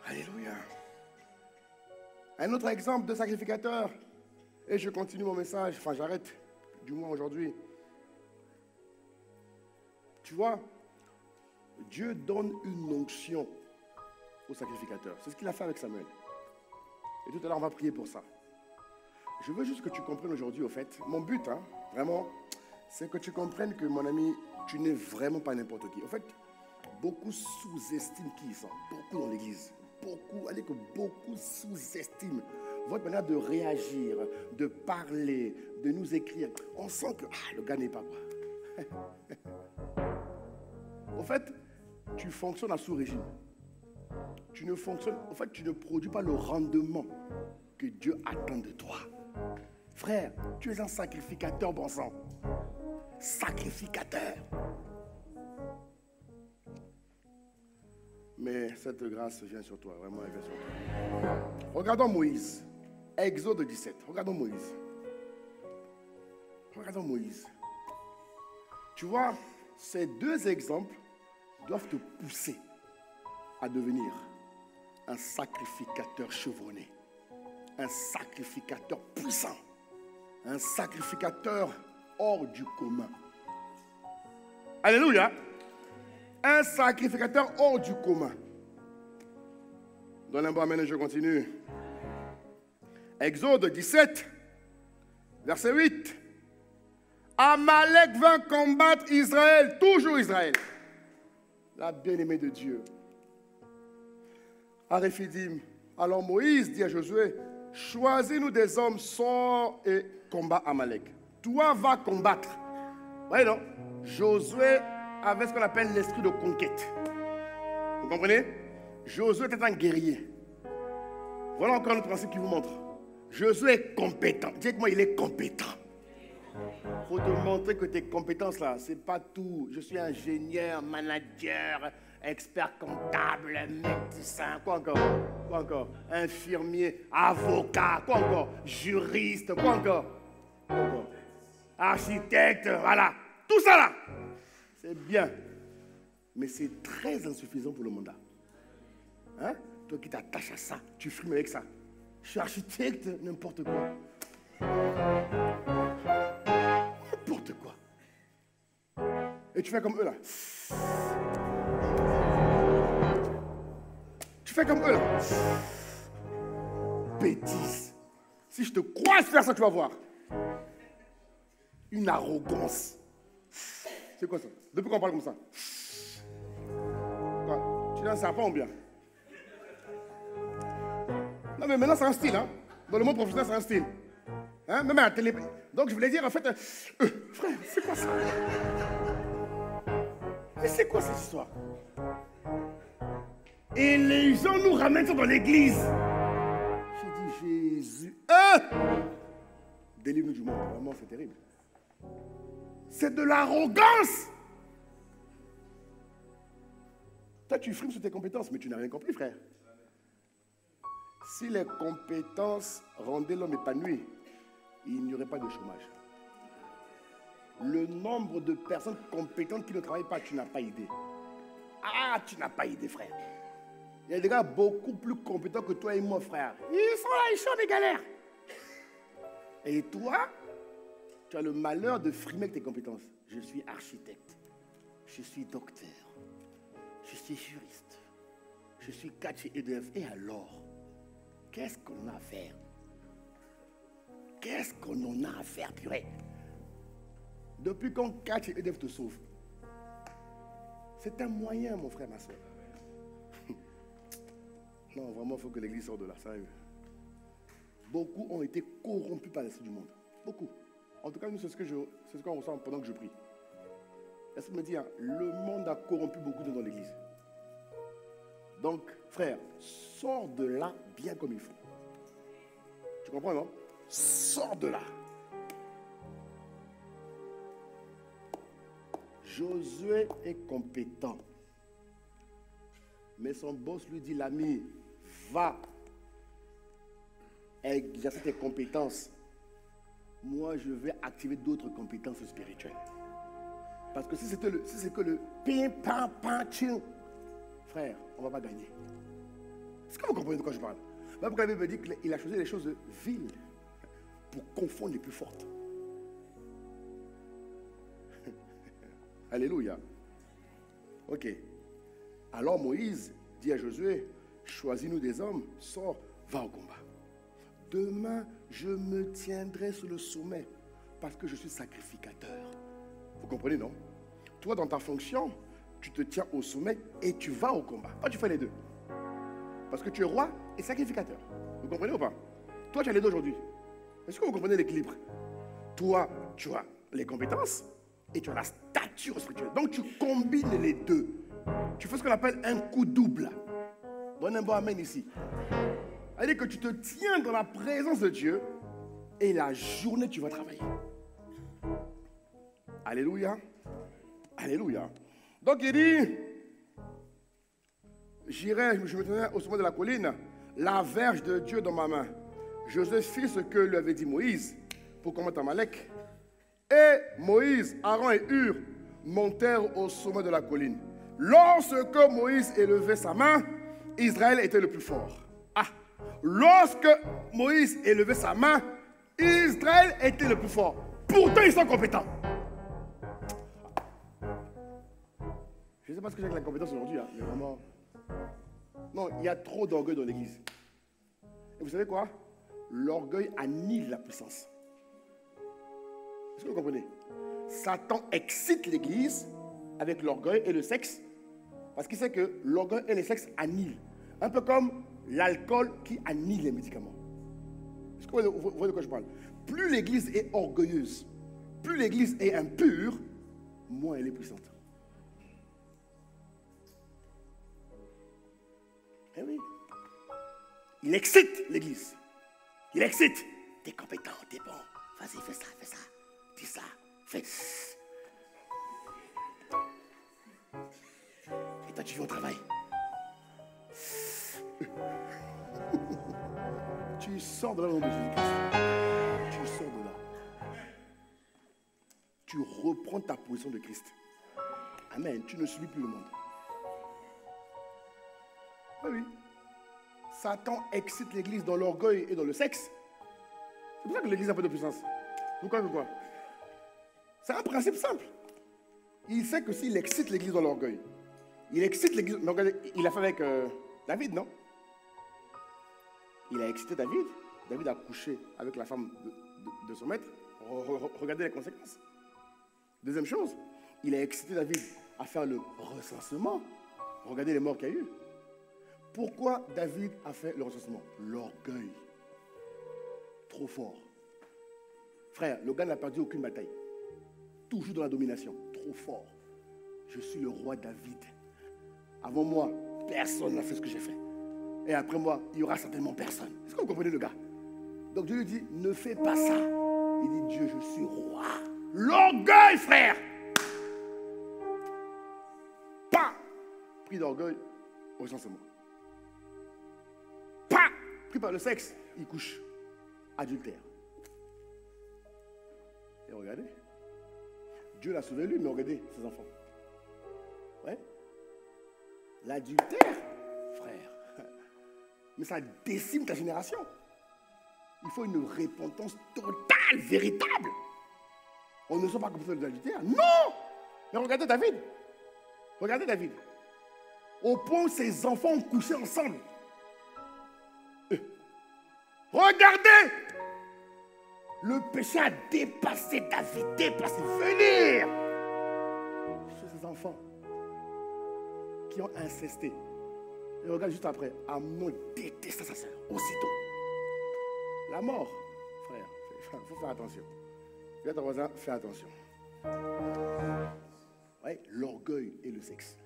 Alléluia. Un autre exemple de sacrificateur. Et je continue mon message. Enfin, j'arrête. Du moins aujourd'hui. Tu vois, Dieu donne une onction au sacrificateur. C'est ce qu'il a fait avec Samuel. Et tout à l'heure, on va prier pour ça. Je veux juste que tu comprennes aujourd'hui, au fait, mon but, vraiment, c'est que tu comprennes que, mon ami, tu n'es vraiment pas n'importe qui. En fait, beaucoup sous-estiment qui ils sont. Beaucoup dans l'église. Beaucoup sous-estiment votre manière de réagir, de parler, de nous écrire. On sent que le gars n'est pas quoi. En fait, tu fonctionnes à sous-régime. Tu ne produis pas le rendement que Dieu attend de toi. Frère, tu es un sacrificateur, bon sang. Sacrificateur. Mais cette grâce vient sur toi, vraiment, elle vient sur toi. Regardons Moïse. Exode 17. Regardons Moïse. Tu vois, ces deux exemples doivent te pousser à devenir un sacrificateur chevronné, un sacrificateur puissant, un sacrificateur hors du commun. Alléluia. Un sacrificateur hors du commun. Donne un bon amen et je continue. Exode 17, verset 8. Amalek vint combattre Israël, toujours Israël. La bien-aimée de Dieu. À Réphidim, alors Moïse dit à Josué, choisis-nous des hommes, sors et combat Amalek. Toi vas combattre. Vous voyez non? Josué avait ce qu'on appelle l'esprit de conquête. Vous comprenez? Josué était un guerrier. Voilà encore un autre principe qui vous montre. Josué est compétent. Dites-moi, il est compétent. Il faut te montrer que tes compétences là, c'est pas tout. Je suis ingénieur, manager, expert comptable, médecin, quoi encore? Quoi encore? Infirmier, avocat, quoi encore? Juriste, quoi encore? Quoi encore? Architecte, voilà. Tout ça là, c'est bien. Mais c'est très insuffisant pour le mandat. Hein? Toi qui t'attaches à ça, tu frimes avec ça. Je suis architecte, n'importe quoi. N'importe quoi. Et tu fais comme eux là. Tu fais comme eux là. Bêtise. Si je te croise faire ça, tu vas voir. Une arrogance. C'est quoi ça? Depuis qu'on parle comme ça? Quoi? Tu es un serpent ou bien? Non mais maintenant c'est un style, hein? Dans le monde professionnel c'est un style. Hein? Même à la télé. Donc je voulais dire en fait, frère, c'est quoi ça? Mais c'est quoi cette histoire? Et les gens nous ramènent ça dans l'église. J'ai dit Jésus, délivre-nous du monde. Vraiment c'est terrible. C'est de l'arrogance. Toi tu frimes sur tes compétences, mais tu n'as rien compris, frère. Si les compétences rendaient l'homme épanoui, il n'y aurait pas de chômage. Le nombre de personnes compétentes qui ne travaillent pas, tu n'as pas idée. Ah, tu n'as pas idée, frère. Il y a des gars beaucoup plus compétents que toi et moi, frère. Ils sont là, ils chantent des galères. Et toi, tu as le malheur de frimer avec tes compétences. Je suis architecte. Je suis docteur. Je suis juriste. Je suis cadre chez EDF. Et alors? Qu'est-ce qu'on a à faire? Qu'est-ce qu'on en a à faire, purée? Depuis quand catch et EDF te sauve? C'est un moyen, mon frère, ma soeur. Non, vraiment, il faut que l'église sorte de là, sérieux. Beaucoup ont été corrompus par l'esprit du monde. Beaucoup. En tout cas, nous, c'est ce qu'on ressent pendant que je prie. L'esprit me dit, hein, le monde a corrompu beaucoup dans l'église. Donc, frère, sors de là bien comme il faut. Tu comprends, non? Sors de là. Josué est compétent. Mais son boss lui dit, l'ami, va exercer tes compétences. Moi, je vais activer d'autres compétences spirituelles. Parce que si c'est que le pim, pam, pam, tching, frère, on ne va pas gagner. Est-ce que vous comprenez de quoi je parle? Même quand la Bible me dit qu'il a choisi les choses viles pour confondre les plus fortes. Alléluia. Ok. Alors Moïse dit à Josué, choisis-nous des hommes, sors, va au combat. Demain, je me tiendrai sur le sommet parce que je suis sacrificateur. Vous comprenez, non? Toi, dans ta fonction, tu te tiens au sommet et tu vas au combat. Toi, tu fais les deux. Parce que tu es roi et sacrificateur. Vous comprenez ou pas? Toi, tu as les deux aujourd'hui. Est-ce que vous comprenez l'équilibre? Toi, tu as les compétences et tu as la stature spirituelle. Donc, tu combines les deux. Tu fais ce qu'on appelle un coup double. Donne un bon amen ici. C'est-à-dire que tu te tiens dans la présence de Dieu et la journée, tu vas travailler. Alléluia. Alléluia. Donc, il dit, j'irai, je me tenais au sommet de la colline, la verge de Dieu dans ma main. Josué fit ce que lui avait dit Moïse pour combattre Amalek. Et Moïse, Aaron et Hur montèrent au sommet de la colline. Lorsque Moïse élevait sa main, Israël était le plus fort. Ah, lorsque Moïse élevait sa main, Israël était le plus fort. Pourtant, ils sont compétents. Je ne sais pas ce que j'ai avec la compétence aujourd'hui, hein, mais vraiment... Non, il y a trop d'orgueil dans l'église. Et vous savez quoi? L'orgueil annule la puissance. Est-ce que vous comprenez? Satan excite l'église avec l'orgueil et le sexe, parce qu'il sait que l'orgueil et le sexe annulent. Un peu comme l'alcool qui annule les médicaments. Est-ce que vous voyez de quoi je parle? Plus l'église est orgueilleuse, plus l'église est impure, moins elle est puissante. Eh oui. Il excite l'église. Il excite. T'es compétent, t'es bon. Vas-y, fais ça, fais ça. Dis ça, fais ça. Et toi, tu vas au travail. Tu sors de là au nom de Jésus-Christ. Tu sors de là. Tu reprends ta position de Christ. Amen. Tu ne subis plus le monde. Oui. Satan excite l'église dans l'orgueil et dans le sexe. C'est pour ça que l'église a peu de puissance. Pourquoi? C'est un principe simple. Il sait que s'il excite l'église dans l'orgueil, il excite l'église. Il a fait avec David, non? Il a excité David. David a couché avec la femme de son maître. Regardez les conséquences. Deuxième chose, il a excité David à faire le recensement. Regardez les morts qu'il y a eu. Pourquoi David a fait le recensement? L'orgueil. Trop fort. Frère, le gars n'a perdu aucune bataille. Toujours dans la domination. Trop fort. Je suis le roi David. Avant moi, personne n'a fait ce que j'ai fait. Et après moi, il n'y aura certainement personne. Est-ce que vous comprenez le gars? Donc Dieu lui dit, ne fais pas ça. Il dit, Dieu, je suis roi. L'orgueil, frère. Pas pris d'orgueil au recensement. Pas pris par le sexe, il couche. Adultère. Et regardez, Dieu l'a sauvé lui, mais regardez ses enfants. Ouais. L'adultère, frère. Mais ça décime ta génération. Il faut une repentance totale, véritable. On ne soit pas comme ça de l'adultère. Non! Mais regardez David. Regardez David. Au point où ses enfants ont couché ensemble. Regardez! Le péché a dépassé David, dépassé, venir chez ses enfants qui ont incesté. Et regarde juste après, Amnon détesta sa sœur, aussitôt. La mort, frère, il faut faire attention. Dis à ton voisin, fais attention. Ouais, l'orgueil et le sexe.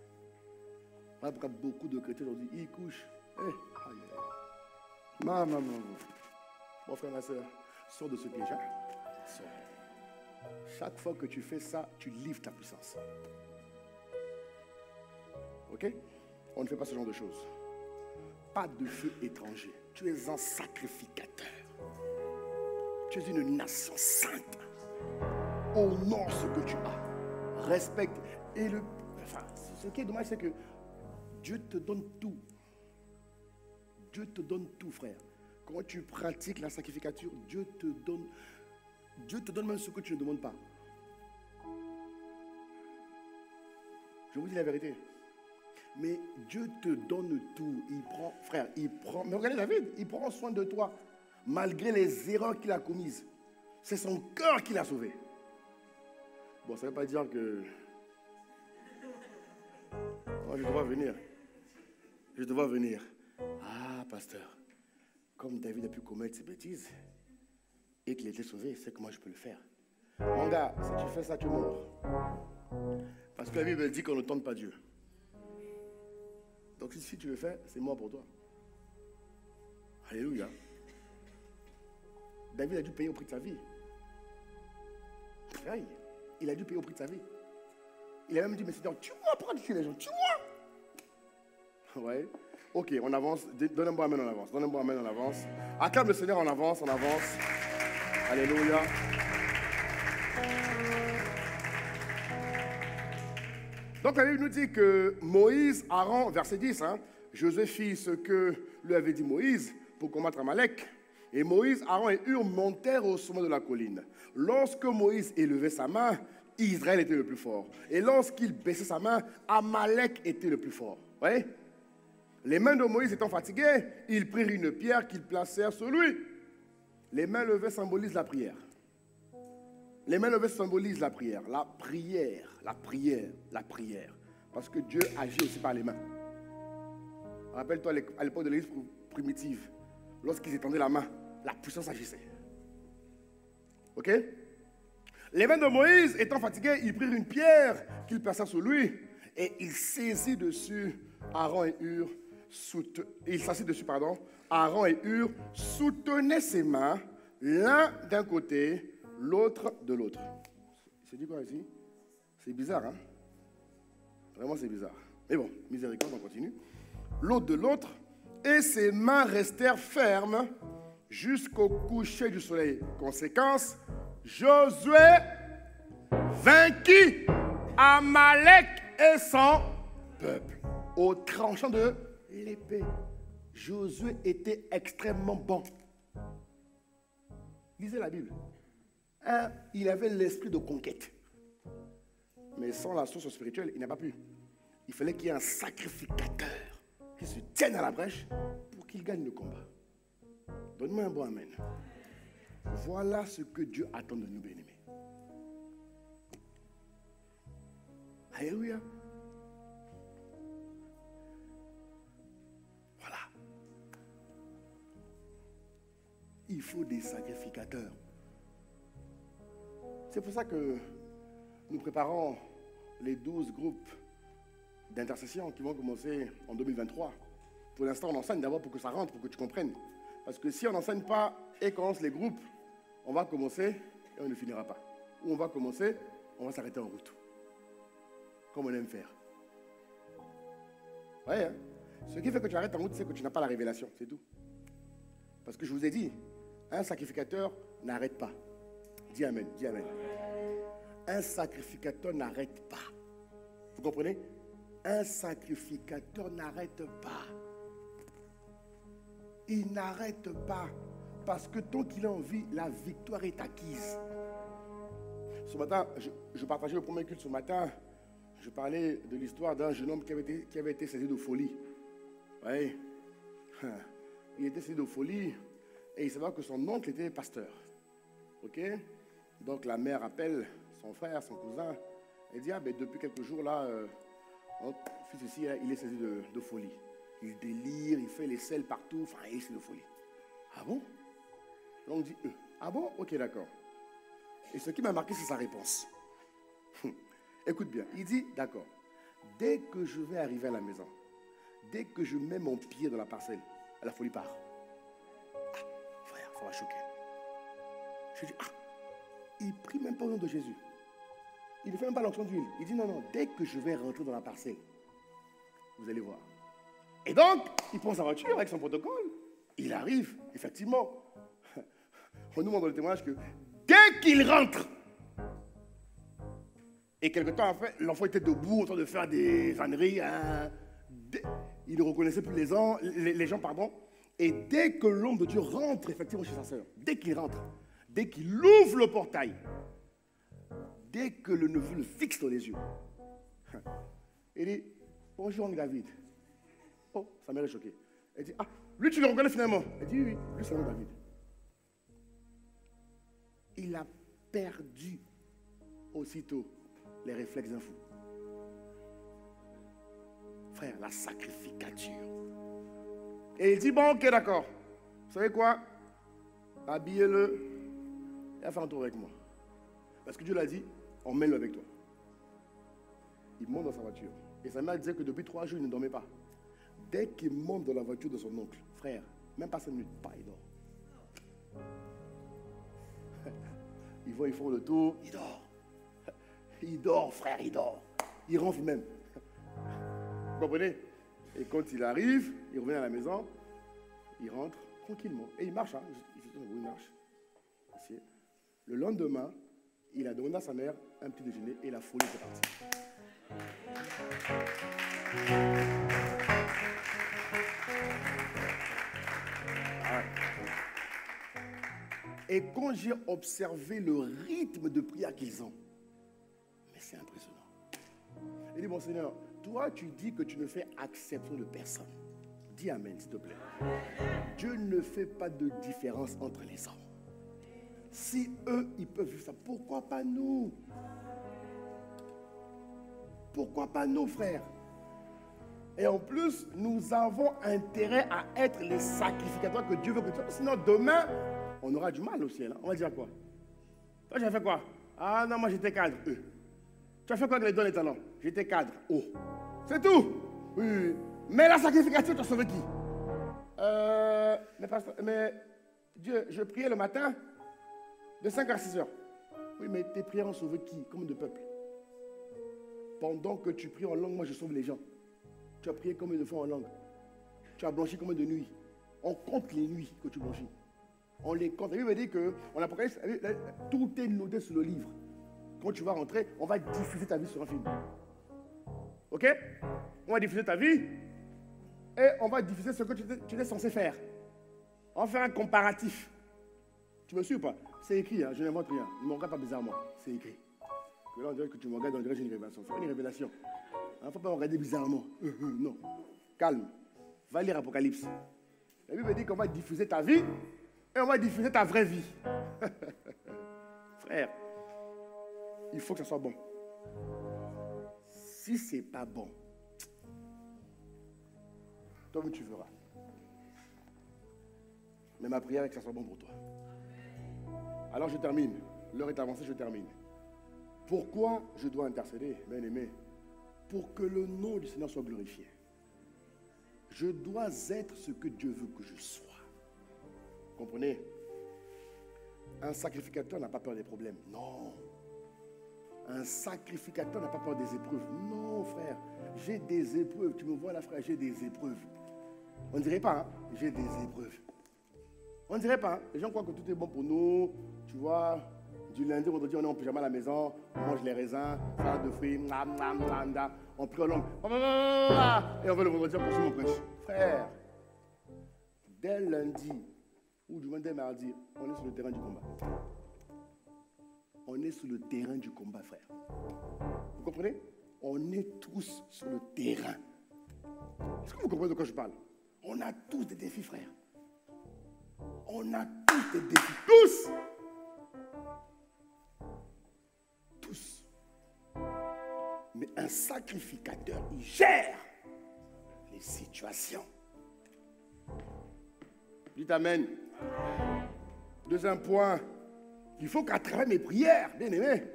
Voilà pourquoi beaucoup de chrétiens aujourd'hui, ils couchent. Maman. Mon frère, ma soeur, sors de ce piège. Sors. Chaque fois que tu fais ça, tu livres ta puissance. Ok? On ne fait pas ce genre de choses. Pas de feu étranger. Tu es un sacrificateur. Tu es une nation sainte. Honore ce que tu as. Respecte. Et ce qui est dommage, c'est que Dieu te donne tout. Dieu te donne tout, frère. Quand tu pratiques la sacrificature, Dieu te donne même ce que tu ne demandes pas. Je vous dis la vérité. Mais Dieu te donne tout. Il prend, frère, mais regardez David, il prend soin de toi, malgré les erreurs qu'il a commises. C'est son cœur qui l'a sauvé. Bon, ça ne veut pas dire que... Moi, je dois venir. Je dois venir. Ah, pasteur, comme David a pu commettre ces bêtises et qu'il était sauvé, c'est que moi je peux le faire. Mon gars, si tu fais ça, tu es mort. Parce que la Bible dit qu'on ne tente pas Dieu. Donc si tu le fais, c'est mort pour toi. Alléluia. David a dû payer au prix de sa vie. Aïe, il a dû payer au prix de sa vie. Il a même dit, mais Seigneur, tue-moi, pourquoi tu tues les gens? Tue-moi. Ouais. Ok, on avance. Donnez-moi un amen, on avance. Donnez-moi un amen, on avance. Acclame le Seigneur, on avance, on avance. Alléluia. Donc la Bible nous dit que Moïse, Aaron, verset 10, Josué fit ce que lui avait dit Moïse pour combattre Amalek. Et Moïse, Aaron et Hur montèrent au sommet de la colline. Lorsque Moïse élevait sa main, Israël était le plus fort. Et lorsqu'il baissait sa main, Amalek était le plus fort. Vous voyez? Les mains de Moïse étant fatiguées, ils prirent une pierre qu'ils placèrent sur lui. Les mains levées symbolisent la prière. Les mains levées symbolisent la prière. La prière, la prière, la prière. Parce que Dieu agit aussi par les mains. Rappelle-toi à l'époque de l'Église primitive, lorsqu'ils étendaient la main, la puissance agissait. Ok? Les mains de Moïse étant fatiguées, ils prirent une pierre qu'ils placèrent sur lui et il saisit dessus Aaron et Hur. Il s'assit dessus, pardon. Aaron et Hur soutenaient ses mains, l'un d'un côté, l'autre de l'autre. C'est dit quoi ici? C'est bizarre, hein? Vraiment, c'est bizarre. Mais bon, miséricorde, on continue. L'autre de l'autre, et ses mains restèrent fermes jusqu'au coucher du soleil. Conséquence, Josué vainquit Amalek et son peuple au tranchant de l'épée. Josué était extrêmement bon. Lisez la Bible. Il avait l'esprit de conquête. Mais sans la source spirituelle, il n'a pas pu. Il fallait qu'il y ait un sacrificateur qui se tienne à la brèche pour qu'il gagne le combat. Donne-moi un bon amen. Voilà ce que Dieu attend de nous, bien-aimés. Alléluia. Voilà. Il faut des sacrificateurs. C'est pour ça que nous préparons les 12 groupes d'intercession qui vont commencer en 2023. Pour l'instant, on enseigne d'abord pour que ça rentre, pour que tu comprennes. Parce que si on n'enseigne pas et qu'on lance les groupes, on va commencer et on ne finira pas. Ou on va commencer, on va s'arrêter en route. Comme on aime faire. Oui, hein? Ce qui fait que tu arrêtes en route, c'est que tu n'as pas la révélation, c'est tout. Parce que je vous ai dit, un sacrificateur n'arrête pas. Dis amen, dis amen. Un sacrificateur n'arrête pas. Vous comprenez? Un sacrificateur n'arrête pas. Il n'arrête pas. Parce que tant qu'il est en vie, la victoire est acquise. Ce matin, je partageais le premier culte ce matin. Je parlais de l'histoire d'un jeune homme qui avait été saisi de folie. Oui. Il était saisi de folie et il savait que son oncle était pasteur. Ok? Donc la mère appelle son frère, son cousin, et dit, depuis quelques jours là, notre fils ici, il est saisi de folie. Il délire, il fait les selles partout, enfin il est saisi de folie. Ah bon? Donc on dit, ah bon? Ok, d'accord. Et ce qui m'a marqué, c'est sa réponse. Écoute bien, il dit, d'accord, dès que je vais arriver à la maison, dès que je mets mon pied dans la parcelle, la folie part. Ah, frère, ça va choquer. Je dis, il prie même pas au nom de Jésus. Il ne fait même pas l'onction d'huile. Il dit, non, dès que je vais rentrer dans la parcelle, vous allez voir. Et donc, il prend sa voiture avec son protocole. Il arrive, effectivement. On nous montre dans le témoignage que dès qu'il rentre, et quelque temps après, l'enfant était debout en train de faire des vanneries. Il ne reconnaissait plus les gens. Et dès que l'homme de Dieu rentre effectivement chez sa sœur, dès qu'il rentre, dès qu'il ouvre le portail, dès que le neveu le fixe dans les yeux, il dit, bonjour oncle David. Oh, sa mère est choquée. Elle dit, lui tu le reconnais finalement? Elle dit, oui, lui c'est oncle David. Il a perdu aussitôt les réflexes d'un fou. Frère, la sacrificature. Et il dit, bon, ok, d'accord. Vous savez quoi? Habillez-le et fais un tour avec moi. Parce que Dieu l'a dit, emmène-le avec toi. Il monte dans sa voiture. Et sa mère disait que depuis 3 jours, il ne dormait pas. Dès qu'il monte dans la voiture de son oncle, frère, même pas 5 minutes, il dort. Ils font le tour, il dort. Il dort, frère, il dort. Il ronfle même. Vous comprenez? Et quand il arrive, il revient à la maison, il rentre tranquillement. Et il marche, il marche. Le lendemain, Il a demandé à sa mère un petit déjeuner et la folie était partie. Et quand j'ai observé le rythme de prière qu'ils ont, mais c'est impressionnant. Il dit, bon Seigneur, toi tu dis que tu ne fais exception de personne. Dis amen, s'il te plaît. Dieu ne fait pas de différence entre les hommes. Si eux, ils peuvent vivre ça, pourquoi pas nous? Pourquoi pas nous, frères? Et en plus, nous avons intérêt à être les sacrificateurs que Dieu veut que tu sois. Sinon, demain, on aura du mal au ciel. On va dire quoi? Toi, tu as fait quoi? Ah non, moi j'étais cadre. Tu as fait quoi avec les dons et les talents? J'étais cadre. Oh. C'est tout. Oui. Mais la sacrification, tu as sauvé qui? Mais Dieu, je priais le matin de 5 à 6 heures. Oui, mais tes prières ont sauvé qui? Comme de peuple. Pendant que tu pries en langue, moi je sauve les gens. Tu as prié combien de fois en langue? Tu as blanchi combien de nuits? On compte les nuits que tu blanchis. On les compte. La Bible dit que on Apocalypse, tout est noté sur le livre. Quand tu vas rentrer, on va diffuser ta vie sur un film. Ok? On va diffuser ta vie et on va diffuser ce que tu es censé faire. On va faire un comparatif. Tu me suis ou pas? C'est écrit, hein? Je n'invente rien. Ne me regarde pas bizarrement. C'est écrit. Que là, on dirait que tu me regardes, on dirait que j'ai une révélation. C'est pas une révélation. Il ne faut pas me regarder bizarrement. Non. Calme. Va lire Apocalypse. La Bible dit qu'on va diffuser ta vie et on va diffuser ta vraie vie. Frère, il faut que ça soit bon. Si ce n'est pas bon, toi-même tu verras. Mais ma prière est que ça soit bon pour toi. Alors je termine. L'heure est avancée, je termine. Pourquoi je dois intercéder, bien-aimé? Pour que le nom du Seigneur soit glorifié. Je dois être ce que Dieu veut que je sois. Comprenez? Un sacrificateur n'a pas peur des problèmes. Non. Un sacrificateur n'a pas peur des épreuves. Non, frère. J'ai des épreuves. Tu me vois là, frère, j'ai des épreuves. On ne dirait pas, hein? J'ai des épreuves. On ne dirait pas, hein? Les gens croient que tout est bon pour nous. Tu vois, du lundi au vendredi, on est en pyjama à la maison, on mange les raisins, salade de fruits, on prie en langue. Et on va le vendredi, on continue mon prêche. Frère, dès lundi, ou du moins dès mardi, on est sur le terrain du combat. On est sur le terrain du combat, frère. Vous comprenez? On est tous sur le terrain. Est-ce que vous comprenez de quoi je parle? On a tous des défis, frère. On a tous des défis. Tous! Tous. Mais un sacrificateur, il gère les situations. Dites amen. Deuxième point, il faut qu'à travers mes prières, bien aimé,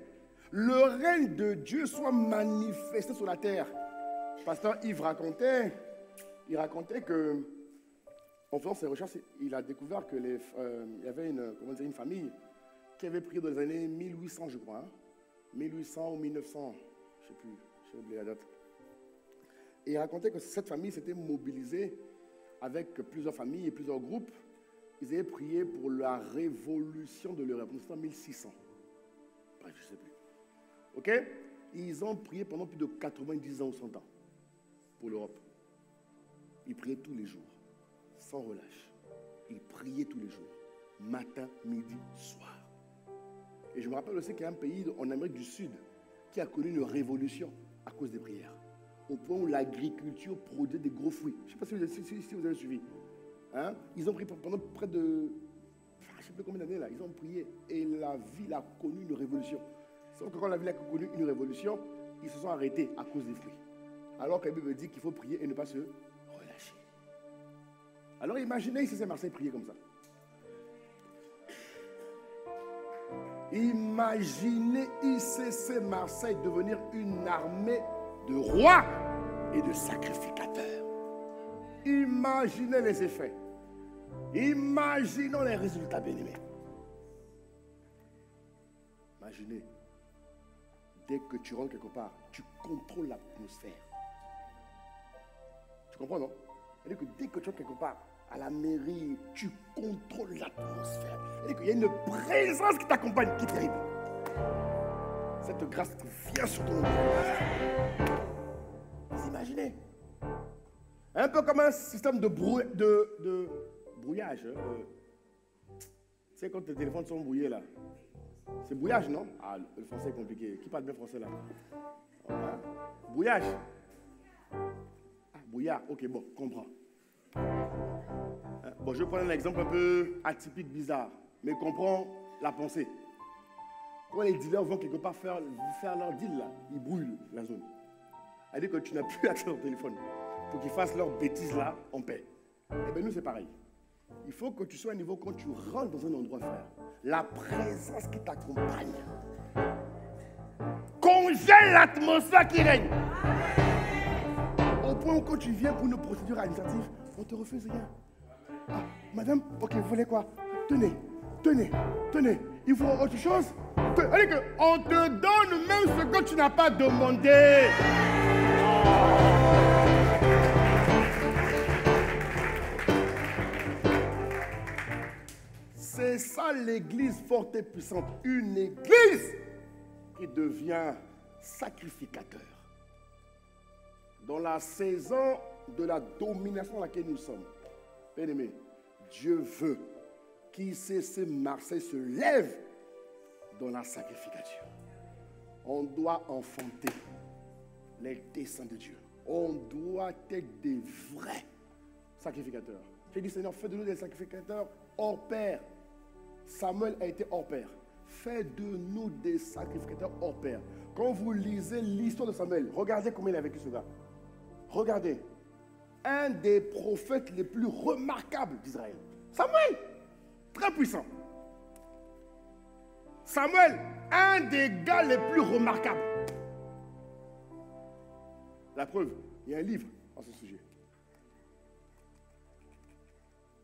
le règne de Dieu soit manifesté sur la terre. Pasteur Yves racontait que, en faisant ses recherches, il a découvert que il y avait une famille qui avait prié dans les années 1800, je crois. 1800 ou 1900, je ne sais plus, j'ai oublié la date. Et il racontait que cette famille s'était mobilisée avec plusieurs familles et plusieurs groupes. Ils avaient prié pour la révolution de l'Europe. C'était en 1600. Bref, je ne sais plus. Ok? Ils ont prié pendant plus de 90 ans ou 100 ans pour l'Europe. Ils priaient tous les jours, sans relâche. Ils priaient tous les jours, matin, midi, soir. Et je me rappelle aussi qu'il y a un pays en Amérique du Sud qui a connu une révolution à cause des prières. Au point où l'agriculture produit des gros fruits. Je ne sais pas si vous avez suivi. Hein? Ils ont prié pendant près de... je ne sais plus combien d'années là. Ils ont prié et la ville a connu une révolution. Sauf que quand la ville a connu une révolution, ils se sont arrêtés à cause des fruits. Alors que la Bible dit qu'il faut prier et ne pas se relâcher. Alors imaginez ICC Marseille prier comme ça. Imaginez ICC Marseille devenir une armée de rois et de sacrificateurs. Imaginez les effets. Imaginons les résultats, bien-aimés. Imaginez, dès que tu rentres quelque part, tu contrôles l'atmosphère. Tu comprends, non? C'est-à-dire que dès que tu rentres quelque part, à la mairie, tu contrôles l'atmosphère. C'est-à-dire qu'il y a une présence qui t'accompagne, qui est terrible. Cette grâce vient sur ton nom. Vous imaginez? Un peu comme un système de brouillage. Tu sais, quand tes téléphones sont brouillés là. C'est brouillage, non? Ah, le français est compliqué. Qui parle bien français là? Hein? Brouillage. Ah, brouillard. Ok, bon, comprends. Bon, je vais prendre un exemple un peu atypique, bizarre, mais comprends la pensée. Quand les dealers vont quelque part faire leur deal là, ils brouillent la zone. C'est-à-dire que tu n'as plus accès au téléphone. Pour qu'ils fassent leurs bêtises là en paix. Eh bien, nous, c'est pareil. Il faut que tu sois à un niveau quand tu rentres dans un endroit, frère. La présence qui t'accompagne congèle l'atmosphère qui règne. Au point où quand tu viens pour une procédure administrative, on ne te refuse rien. Ah, madame, ok, vous voulez quoi? Tenez. Il faut autre chose? Allez, on te donne même ce que tu n'as pas demandé. C'est ça l'église forte et puissante. Une église qui devient sacrificateur. Dans la saison de la domination dans laquelle nous sommes, bien-aimés, Dieu veut qu'ICC Marseille se lève dans la sacrificature. On doit enfanter les desseins de Dieu. On doit être des vrais sacrificateurs. J'ai dit, Seigneur, fais de nous des sacrificateurs hors pair. Samuel a été hors pair. Fais de nous des sacrificateurs hors pair. Quand vous lisez l'histoire de Samuel, regardez comment il a vécu ce gars. Regardez. Un des prophètes les plus remarquables d'Israël. Samuel, très puissant. Samuel, un des gars les plus remarquables. La preuve, il y a un livre à ce sujet.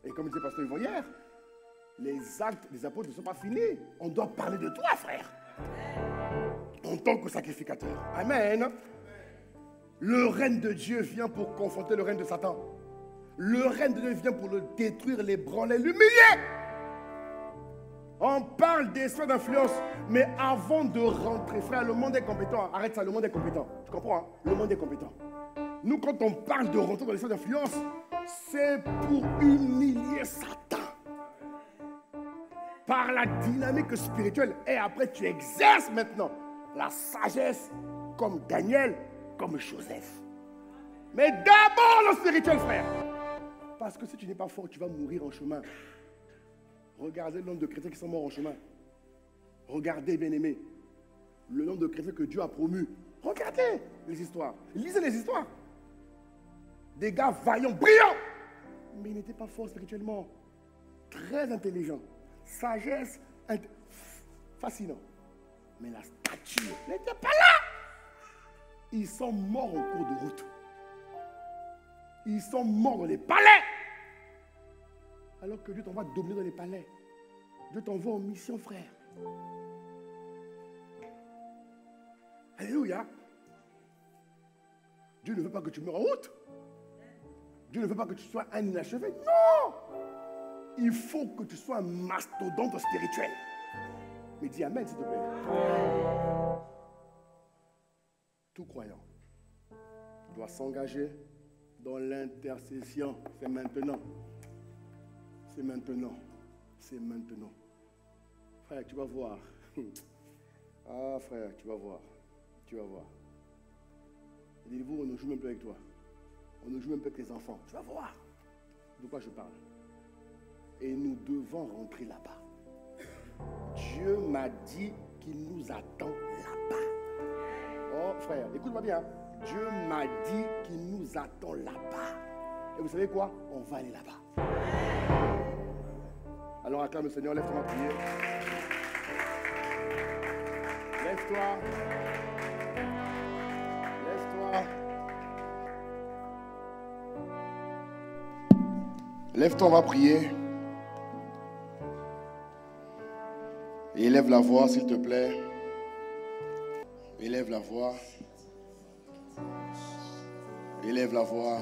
Et comme disait Pasteur Yvon hier, les actes des apôtres ne sont pas finis. On doit parler de toi, frère. En tant que sacrificateur. Amen. Le règne de Dieu vient pour confronter le règne de Satan. Le règne de Dieu vient pour le détruire, l'ébranler, l'humilier. On parle des sphères d'influence, mais avant de rentrer, frère, le monde est compétent. Arrête ça, le monde est compétent. Tu comprends, hein? Le monde est compétent. Nous, quand on parle de rentrer dans les sphères d'influence, c'est pour humilier Satan. Par la dynamique spirituelle. Et après, tu exerces maintenant la sagesse comme Daniel, comme Joseph. Mais d'abord le spirituel, frère. Parce que si tu n'es pas fort, tu vas mourir en chemin. Regardez le nombre de chrétiens qui sont morts en chemin. Regardez, bien-aimés, le nombre de chrétiens que Dieu a promus. Regardez les histoires. Lisez les histoires. Des gars vaillants, brillants. Mais ils n'étaient pas forts spirituellement. Très intelligents. Sagesse, fascinant. Mais la stature n'était pas là. Ils sont morts en cours de route. Ils sont morts dans les palais. Alors que Dieu t'envoie dominer dans les palais. Dieu t'envoie en mission, frère. Alléluia. Dieu ne veut pas que tu meurs en route. Dieu ne veut pas que tu sois un inachevé. Non. Il faut que tu sois un mastodonte spirituel. Mais dis amen, s'il te plaît. Tout croyant doit s'engager dans l'intercession. C'est maintenant. C'est maintenant. C'est maintenant. Frère, tu vas voir. Ah, frère, tu vas voir. Tu vas voir. Dites-vous, on ne joue même plus avec toi. On ne joue même plus avec les enfants. Tu vas voir de quoi je parle. Et nous devons rentrer là-bas. Dieu m'a dit qu'il nous attend là-bas. Oh, frère, écoute-moi bien. Dieu m'a dit qu'il nous attend là-bas. Et vous savez quoi? On va aller là-bas. Alors acclame le Seigneur, lève-toi, ma prière. Lève-toi. Lève-toi. Lève-toi, on va prier. Et élève la voix, s'il te plaît. Élève la voix. Élève la voix.